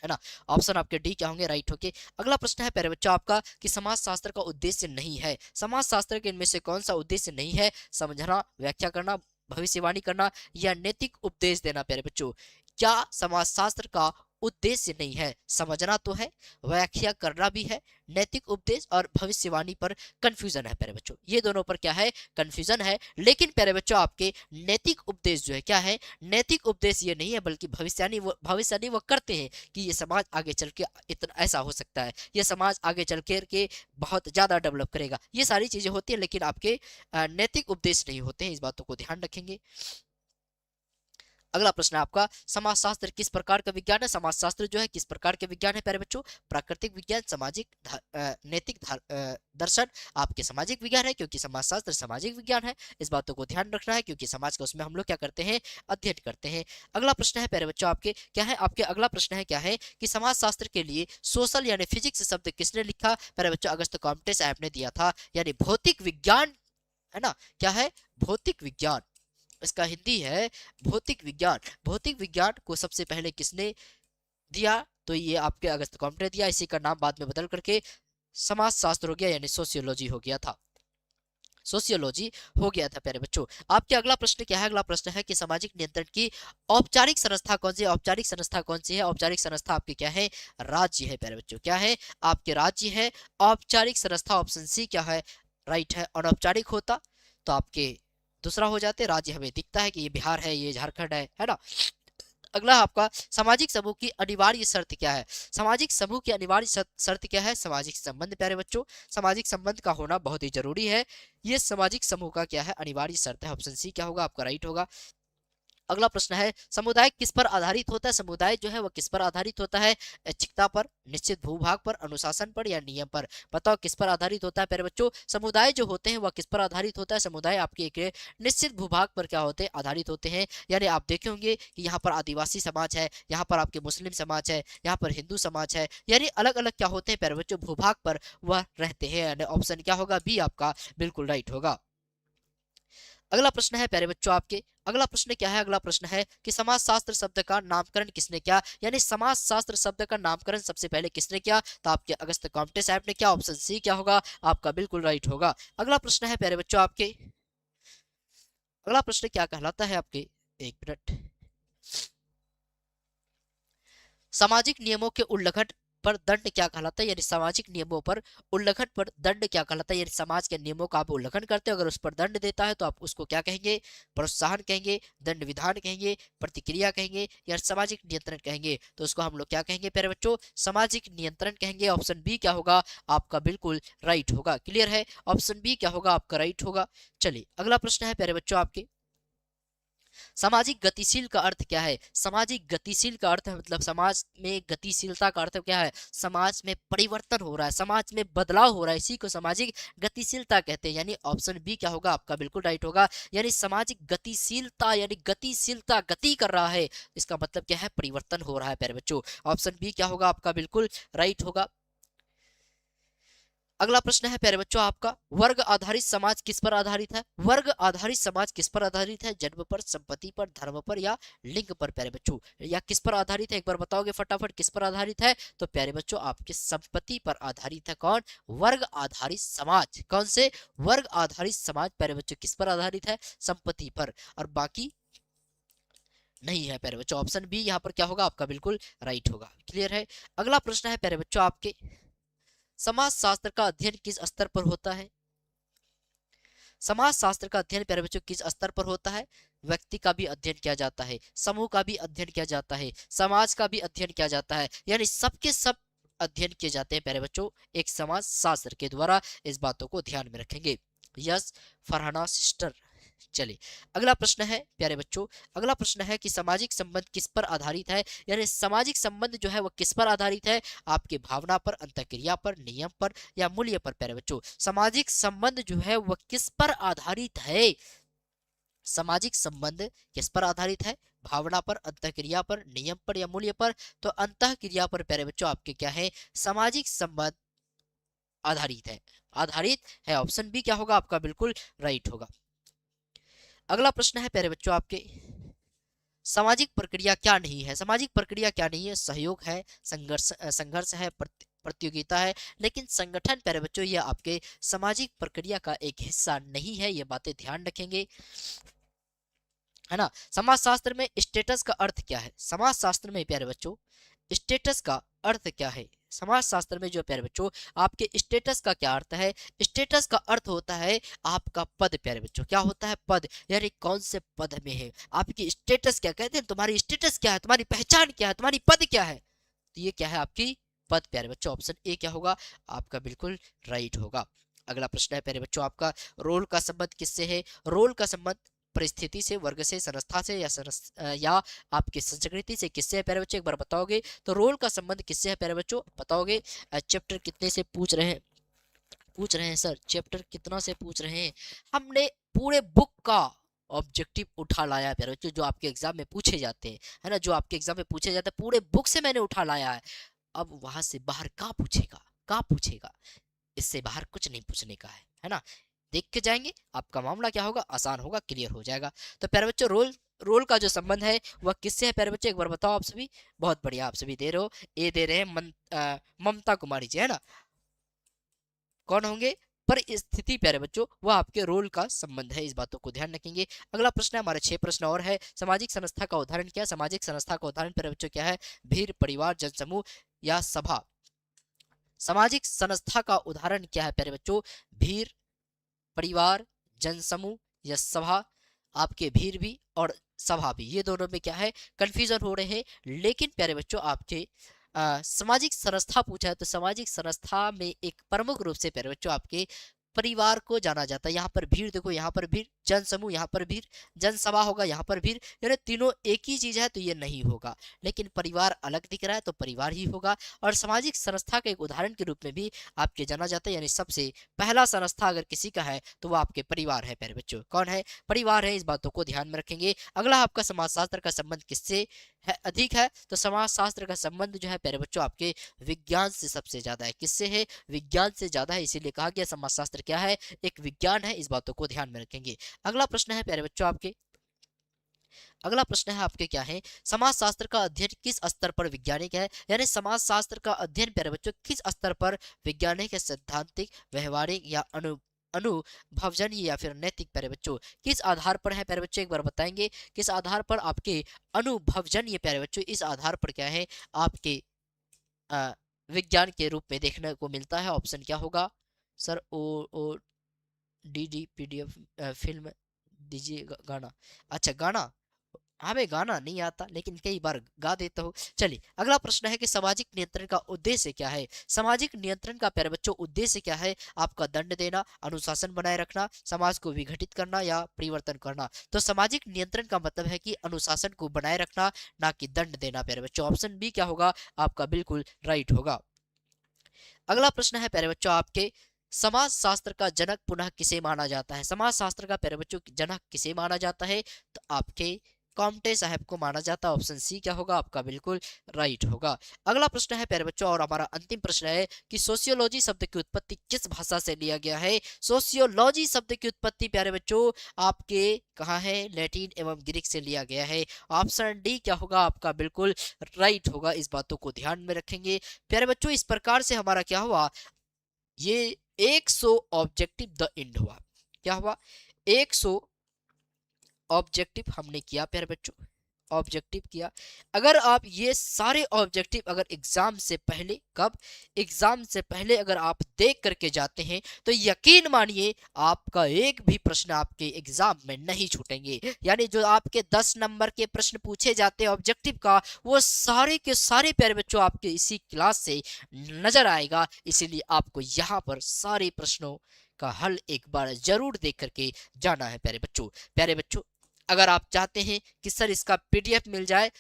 है ना। ऑप्शन आपके डी क्या होंगे? राइट होके। अगला प्रश्न है प्यारे बच्चों आपका कि समाज शास्त्र का उद्देश्य नहीं है। समाज शास्त्र के इनमें से कौन सा उद्देश्य नहीं है? समझना, व्याख्या करना, भविष्यवाणी करना या नैतिक उपदेश देना प्यारे बच्चों। क्या समाज शास्त्र का उद्देश्य नहीं है? समझना तो है, व्याख्या करना भी है, नैतिक उपदेश और भविष्यवाणी पर कंफ्यूजन है प्यारे बच्चों। ये दोनों पर क्या है? कंफ्यूजन है। लेकिन प्यारे बच्चों आपके नैतिक उपदेश जो है क्या है? नैतिक उपदेश ये नहीं है बल्कि भविष्यवाणी वो करते हैं कि ये समाज आगे चल के इतना ऐसा हो सकता है, ये समाज आगे चल के बहुत ज्यादा डेवलप करेगा। ये सारी चीजें होती है, लेकिन आपके नैतिक उपदेश नहीं होते हैं। इस बातों को ध्यान रखेंगे। अगला प्रश्न है आपका, समाजशास्त्र किस प्रकार का विज्ञान है? समाजशास्त्र जो है किस प्रकार के विज्ञान है प्यारे बच्चों? प्राकृतिक विज्ञान, सामाजिक, नैतिक, दर्शन आपके सामाजिक विज्ञान है, क्योंकि समाजशास्त्र सामाजिक विज्ञान है। इस बातों को ध्यान रखना है, क्योंकि समाज का उसमें हम लोग क्या करते हैं, अध्ययन करते हैं। अगला प्रश्न है प्यारे बच्चों आपके क्या है, आपके अगला प्रश्न है क्या है कि समाजशास्त्र के लिए सोशल यानी फिजिक्स शब्द किसने लिखा? प्यारे बच्चों अगस्त कॉम्टे साहब ने दिया था, यानी भौतिक विज्ञान है ना, क्या है, भौतिक विज्ञान। इसका हिंदी है भौतिक विज्ञान। भौतिक विज्ञान को सबसे पहले किसने दिया? तो ये आपके अगस्त कॉम्टे ने दिया। इसी का नाम बाद में बदल करके समाजशास्त्र हो गया, यानी सोशियोलॉजी हो गया था, सोशियोलॉजी हो गया था प्यारे बच्चों। आपके अगला प्रश्न क्या है? अगला प्रश्न है कि सामाजिक नियंत्रण की औपचारिक संस्था कौन सी है? औपचारिक संस्था कौन सी है? औपचारिक संस्था आपके क्या है? राज्य है प्यारे बच्चों। क्या है? आपके राज्य है। औपचारिक संस्था ऑप्शन सी क्या है, राइट है। अनौपचारिक होता तो आपके दूसरा हो जाते। राज्य हमें दिखता है कि ये बिहार है, ये झारखंड है ना। अगला आपका सामाजिक समूह की अनिवार्य शर्त क्या है? सामाजिक समूह की अनिवार्य शर्त क्या है? सामाजिक संबंध प्यारे बच्चों। सामाजिक संबंध का होना बहुत ही जरूरी है। ये सामाजिक समूह का क्या है, अनिवार्य शर्त है। ऑप्शन सी क्या होगा आपका, राइट होगा। अगला प्रश्न है, समुदाय किस पर आधारित होता है? समुदाय जो है वह किस पर आधारित होता है? ऐच्छिकता पर, निश्चित भूभाग पर, अनुशासन पर या नियम पर? बताओ किस पर आधारित होता है प्यारे बच्चों? समुदाय जो होते हैं वह किस पर आधारित होता है? समुदाय आपके एक निश्चित भूभाग पर क्या होते हैं, आधारित होते हैं। यानी आप देखे होंगे कि यहाँ पर आदिवासी समाज है, यहाँ पर आपके मुस्लिम समाज है, यहाँ पर हिंदू समाज है, यानी अलग अलग क्या होते हैं प्यारे बच्चों, भूभाग पर वह रहते हैं। यानी ऑप्शन क्या होगा, बी आपका बिल्कुल राइट होगा। अगला प्रश्न है प्यारे बच्चों आपके, अगला प्रश्न क्या है? अगला प्रश्न है कि समाजशास्त्र शब्द का नामकरण किसने किया? यानी समाजशास्त्र शब्द का नामकरण सबसे पहले किसने किया? तो आपके अगस्त कॉम्टे साहब ने किया। ऑप्शन सी क्या होगा आपका, बिल्कुल राइट होगा। अगला प्रश्न है प्यारे बच्चों आपके, अगला प्रश्न क्या कहलाता है आपके, एक मिनट, सामाजिक नियमों के उल्लंघन पर दंड क्या कहलाता है? यानी सामाजिक नियमों पर उल्लंघन पर दंड क्या कहलाता है? यानी समाज के नियमों का आप उल्लंघन करते हो, अगर उस पर दंड देता है तो आप उसको क्या कहेंगे? प्रोत्साहन कहेंगे, दंड विधान कहेंगे, प्रतिक्रिया कहेंगे या सामाजिक नियंत्रण कहेंगे? तो उसको हम लोग क्या कहेंगे प्यारे बच्चों? सामाजिक नियंत्रण कहेंगे। ऑप्शन बी क्या होगा आपका, बिल्कुल राइट होगा। क्लियर है, ऑप्शन बी क्या होगा आपका, राइट होगा। चलिए अगला प्रश्न है प्यारे बच्चों आपके, सामाजिक गतिशील का अर्थ क्या है? सामाजिक गतिशील का अर्थ है, मतलब समाज में गतिशीलता का अर्थ क्या है? समाज में परिवर्तन हो रहा है, समाज में बदलाव हो रहा है, इसी को सामाजिक गतिशीलता कहते हैं। यानी ऑप्शन बी क्या होगा आपका, बिल्कुल राइट होगा। यानी सामाजिक गतिशीलता, यानी गतिशीलता, गति कर रहा है, इसका मतलब क्या है, परिवर्तन हो रहा है प्यारे बच्चों। ऑप्शन बी क्या होगा आपका, बिल्कुल राइट होगा। अगला प्रश्न है प्यारे बच्चों आपका, वर्ग आधारित समाज किस पर आधारित है? वर्ग आधारित समाज किस पर आधारित है? जन्म पर, संपत्ति पर, धर्म पर या लिंग पर प्यारे बच्चों? या किस पर आधारित है, एक बार बताओगे फटाफट, किस पर आधारित है? तो प्यारे बच्चों आपके संपत्ति पर आधारित है। कौन? वर्ग आधारित समाज। कौन से? वर्ग आधारित समाज प्यारे बच्चों किस पर आधारित है? संपत्ति पर, और बाकी नहीं है प्यारे बच्चों। ऑप्शन बी यहाँ पर क्या होगा आपका, बिल्कुल राइट होगा। क्लियर है। अगला प्रश्न है प्यारे बच्चों आपके, समाजशास्त्र का अध्ययन किस स्तर पर होता है? समाजशास्त्र का अध्ययन प्यारे बच्चों किस स्तर पर होता है? व्यक्ति का भी अध्ययन किया जाता है, समूह का भी अध्ययन किया जाता है, समाज का भी अध्ययन किया जाता है, यानी सबके सब अध्ययन किए जाते हैं प्यारे बच्चों एक समाज शास्त्र के द्वारा। इस बातों को ध्यान में रखेंगे। Yes Farhana sister. चलिए अगला प्रश्न है प्यारे बच्चों, अगला प्रश्न है कि सामाजिक संबंध किस पर आधारित है? यानी सामाजिक संबंध जो है वो किस पर आधारित है? आपके भावना पर, अंतःक्रिया पर, नियम पर या मूल्य पर प्यारे बच्चों? सामाजिक संबंध जो है वह किस पर आधारित है? सामाजिक संबंध किस पर आधारित है? भावना पर, अंतःक्रिया पर, नियम पर या मूल्य पर? तो अंतःक्रिया पर प्यारे बच्चों आपके क्या है, सामाजिक संबंध आधारित है, आधारित है। ऑप्शन बी क्या होगा आपका, बिल्कुल राइट होगा। अगला प्रश्न है प्यारे बच्चों आपके, सामाजिक प्रक्रिया क्या नहीं है? सामाजिक प्रक्रिया क्या नहीं है? सहयोग है, संघर्ष है, प्रतियोगिता है, लेकिन संगठन प्यारे बच्चों ये आपके सामाजिक प्रक्रिया का एक हिस्सा नहीं है, ये बातें ध्यान रखेंगे, है ना। समाजशास्त्र में स्टेटस का अर्थ क्या है? समाजशास्त्र में प्यारे बच्चों स्टेटस का अर्थ क्या है? समाजशास्त्र में जो प्यारे बच्चों आपके स्टेटस का क्या अर्थ है? स्टेटस का अर्थ होता है आपका पद प्यारे बच्चों। क्या होता है? पद, यानी कौन से पद में है आपकी स्टेटस, क्या कहते हैं, तुम्हारी स्टेटस क्या है, तुम्हारी पहचान क्या है, तुम्हारी पद क्या है? तो ये क्या है आपकी पद प्यारे बच्चों। ऑप्शन ए क्या होगा आपका, बिल्कुल राइट होगा। अगला प्रश्न है प्यारे बच्चों आपका, रोल का संबंध किससे है? रोल का संबंध परिस्थिति से, वर्ग से, संस्था से या आपकी संस्कृति से किससे है प्यारे बच्चों, एक बार बताओगे। तो रोल का संबंध किससे है प्यारे बच्चों, बताओगे। चैप्टर कितने से पूछ रहे हैं सर, चैप्टर कितना से पूछ रहे हैं। हमने पूरे बुक का ऑब्जेक्टिव उठा लाया है प्यारे बच्चों, जो आपके एग्जाम में पूछे जाते हैं, है ना, जो आपके एग्जाम में पूछे जाते हैं पूरे बुक से मैंने उठा लाया है। अब वहां से बाहर का पूछेगा, इससे बाहर कुछ नहीं पूछने का है ना। देख के जाएंगे, आपका मामला क्या होगा, आसान होगा, क्लियर हो जाएगा। तो प्यारे बच्चों रोल का जो संबंध है वह किससे है प्यारे बच्चों, एक बार बताओ आप सभी। बहुत बढ़िया, आप सभी दे रहे हो। ए दे रहे हैं ममता कुमारी जी, है ना। कौन होंगे, परिस्थिति प्यारे बच्चों, वह आपके रोल का संबंध है, इस बातों को ध्यान रखेंगे। अगला प्रश्न है, हमारे 6 प्रश्न और है। सामाजिक संस्था का उदाहरण क्या है, सामाजिक संस्था का उदाहरण प्यारे बच्चों क्या है, भीड़, परिवार, जनसमूह या सभा। सामाजिक संस्था का उदाहरण क्या है प्यारे बच्चों, भीड़, परिवार, जनसमूह या सभा। आपके भीड़ भी और सभा भी, ये दोनों में क्या है, कंफ्यूजन हो रहे हैं। लेकिन प्यारे बच्चों आपके सामाजिक संस्था पूछा है, तो सामाजिक संस्था में एक प्रमुख रूप से प्यारे बच्चों आपके परिवार को जाना जाता है। यहाँ पर भीड़ देखो, यहाँ पर भीड़, जनसमूह यहाँ पर भीड़, जनसभा होगा यहाँ पर भीड़, यानी तीनों एक ही चीज है तो ये नहीं होगा। लेकिन परिवार अलग दिख रहा है तो परिवार ही होगा। और सामाजिक संस्था के एक उदाहरण के रूप में भी आपके जाना जाता है, यानी सबसे पहला संस्था अगर किसी का है तो वो आपके परिवार है प्यारे बच्चों। कौन है, परिवार है, इस बातों को ध्यान में रखेंगे। अगला आपका समाजशास्त्र का संबंध किससे है, अधिक है, तो समाजशास्त्र का संबंध जो है प्यारे बच्चों आपके विज्ञान से सबसे ज्यादा है। किससे है, विज्ञान से ज्यादा है, इसीलिए कहा गया समाजशास्त्र क्या है, एक विज्ञान है, इस बातों को ध्यान में रखेंगे। अगला प्रश्न है प्यारे बच्चों आपके, अगला प्रश्न है आपके क्या है, समाजशास्त्र का अध्ययन किस स्तर पर वैज्ञानिक है, यानी समाजशास्त्र का अध्ययन प्यारे बच्चों किस स्तर पर वैज्ञानिक है, सैद्धांतिक, व्यवहारिक या अनुभवजन्य या फिर नैतिक प्यारे बच्चों, किस आधार पर है प्यारे बच्चों, एक बार बताएंगे। किस आधार पर, आपके अनुभवजन्य प्यारे बच्चों, इस आधार पर क्या है आपके विज्ञान के रूप में देखने को मिलता है। ऑप्शन क्या होगा sir, O D D PDF film दीजिए, गाना। अच्छा गाना, हमें गाना नहीं आता लेकिन कई बार गा देता हूँ। चलिए अगला प्रश्न है कि सामाजिक नियंत्रण का उद्देश्य क्या है। सामाजिक नियंत्रण का प्यारे बच्चों उद्देश्य क्या है, आपका दंड देना, अनुशासन बनाए रखना, समाज को विघटित करना या परिवर्तन करना। तो सामाजिक नियंत्रण का मतलब है कि अनुशासन को बनाए रखना, ना कि दंड देना प्यारे बच्चों। ऑप्शन बी क्या होगा, आपका बिल्कुल राइट होगा। अगला प्रश्न है प्यारे बच्चों आपके, समाज शास्त्र का जनक पुनः किसे माना जाता है। समाज शास्त्र का प्यारे बच्चों जनक किसे माना जाता है, तो आपके कॉम्टे साहब को माना जाता है। ऑप्शन सी क्या होगा, आपका बिल्कुल राइट होगा। अगला प्रश्न है प्यारे बच्चों और हमारा अंतिम प्रश्न है कि सोशियोलॉजी शब्द की उत्पत्ति किस भाषा से लिया गया है। सोशियोलॉजी शब्द की उत्पत्ति प्यारे बच्चों आपके कहाँ है, लैटिन एवं ग्रीक से लिया गया है। ऑप्शन डी क्या होगा, आपका बिल्कुल राइट होगा, इस बातों को ध्यान में रखेंगे प्यारे बच्चों। इस प्रकार से हमारा क्या हुआ, ये 100 ऑब्जेक्टिव द एंड हुआ। क्या हुआ, 100 ऑब्जेक्टिव हमने किया प्यारे बच्चों, ऑब्जेक्टिव किया। अगर आप ये सारे ऑब्जेक्टिव अगर एग्जाम से पहले, कब, एग्जाम से पहले अगर आप देख करके जाते हैं तो यकीन मानिए आपका एक भी प्रश्न आपके एग्जाम में नहीं छूटेंगे। यानी जो आपके 10 नंबर के प्रश्न पूछे जाते हैं ऑब्जेक्टिव का, वो सारे के सारे प्यारे बच्चों आपके इसी क्लास से नजर आएगा। इसीलिए आपको यहाँ पर सारे प्रश्नों का हल एक बार जरूर देख करके जाना है प्यारे बच्चों। प्यारे बच्चों अगर आप चाहते हैं कि सर इसका पीडीएफ मिल जाए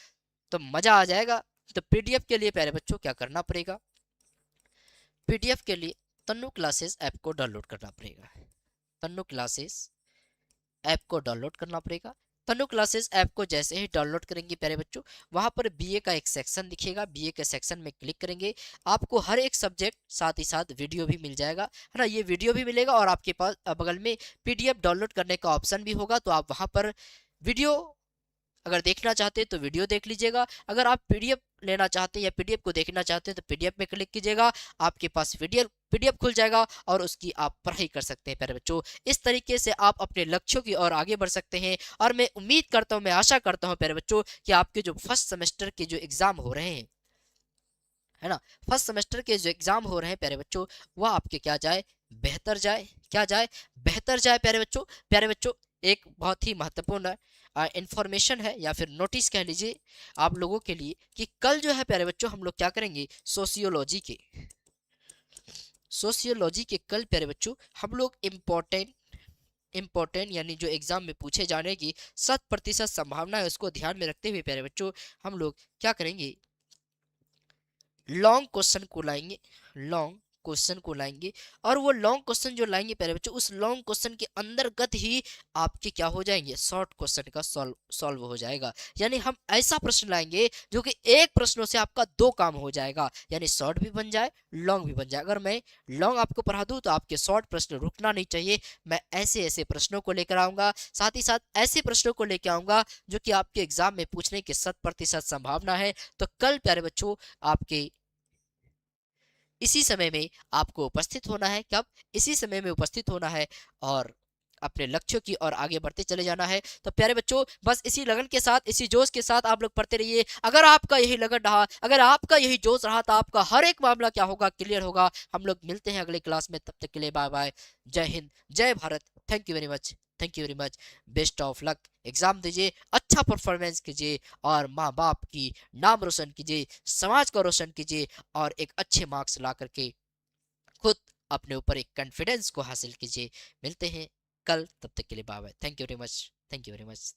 तो मजा आ जाएगा, तो पीडीएफ के लिए प्यारे बच्चों क्या करना पड़ेगा, पीडीएफ के लिए तन्नू क्लासेस ऐप को डाउनलोड करना पड़ेगा। तन्नू क्लासेस ऐप को डाउनलोड करना पड़ेगा। तन्नू क्लासेस ऐप को जैसे ही डाउनलोड करेंगे प्यारे बच्चों, वहां पर बीए का एक सेक्शन दिखेगा, बीए के सेक्शन में क्लिक करेंगे, आपको हर एक सब्जेक्ट साथ ही साथ वीडियो भी मिल जाएगा, है ना। ये वीडियो भी मिलेगा और आपके पास बगल में पीडीएफ डाउनलोड करने का ऑप्शन भी होगा, तो आप वहां पर वीडियो अगर देखना चाहते हैं तो वीडियो देख लीजिएगा। अगर आप पीडीएफ लेना चाहते हैं या पीडीएफ को देखना चाहते हैं तो पीडीएफ में क्लिक कीजिएगा, आपके पास पीडीएफ खुल जाएगा और उसकी आप पढ़ाई कर सकते हैं प्यारे बच्चों। इस तरीके से आप अपने लक्ष्यों की ओर आगे बढ़ सकते हैं। और मैं उम्मीद करता हूं, मैं आशा करता हूं प्यारे बच्चों कि आपके जो फर्स्ट सेमेस्टर के जो एग्जाम हो रहे हैं, है ना, फर्स्ट सेमेस्टर के जो एग्जाम हो रहे हैं प्यारे बच्चों, वह आपके क्या जाए, बेहतर जाए, क्या जाए, बेहतर जाए प्यारे बच्चों। प्यारे बच्चों एक बहुत ही महत्वपूर्ण इंफॉर्मेशन है या फिर नोटिस कह लीजिए आप लोगों के लिए कि कल जो है प्यारे बच्चों हम लोग क्या करेंगे, सोशियोलॉजी के कल प्यारे बच्चों हम लोग इम्पोर्टेंट इम्पोर्टेंट यानी जो एग्जाम में पूछे जाने की 100% संभावना है उसको ध्यान में रखते हुए प्यारे बच्चों हम लोग क्या करेंगे, लॉन्ग क्वेश्चन को लाएंगे, लॉन्ग क्वेश्चन को लाएंगे। और वो लॉन्ग क्वेश्चन जो लाएंगे प्यारे बच्चों, उस लॉन्ग क्वेश्चन के अंतर्गत ही आपके क्या हो जाएंगे, शॉर्ट क्वेश्चन का सॉल्व हो जाएगा। यानी हम ऐसा प्रश्न लाएंगे जो कि एक प्रश्नों से आपका दो काम हो जाएगा, यानी शॉर्ट भी बन जाए लॉन्ग भी बन जाए। अगर मैं लॉन्ग आपको पढ़ा दूं तो आपके शॉर्ट प्रश्न रुकना नहीं चाहिए। मैं ऐसे ऐसे प्रश्नों को लेकर आऊंगा, साथ ही साथ ऐसे प्रश्नों को लेकर आऊंगा जो कि आपके एग्जाम में पूछने की 100% संभावना है। तो कल प्यारे बच्चों आपके इसी समय में आपको उपस्थित होना है। कब? इसी समय में उपस्थित होना है और अपने लक्ष्यों की ओर आगे बढ़ते चले जाना है। तो प्यारे बच्चों बस इसी लगन के साथ, इसी जोश के साथ आप लोग पढ़ते रहिए। अगर आपका यही लगन रहा, अगर आपका यही जोश रहा तो आपका हर एक मामला क्या होगा, क्लियर होगा। हम लोग मिलते हैं अगले क्लास में, तब तक के लिए बाय बाय। जय हिंद, जय Bharat. Thank you very much, thank you very much. Best of luck. Exam दीजिए, अच्छा परफॉर्मेंस कीजिए और माँ बाप की नाम रोशन कीजिए, समाज को रोशन कीजिए और एक अच्छे मार्क्स ला करके खुद अपने ऊपर एक कॉन्फिडेंस को हासिल कीजिए। मिलते हैं कल, तब तक के लिए bye bye. Thank you very much, thank you very much.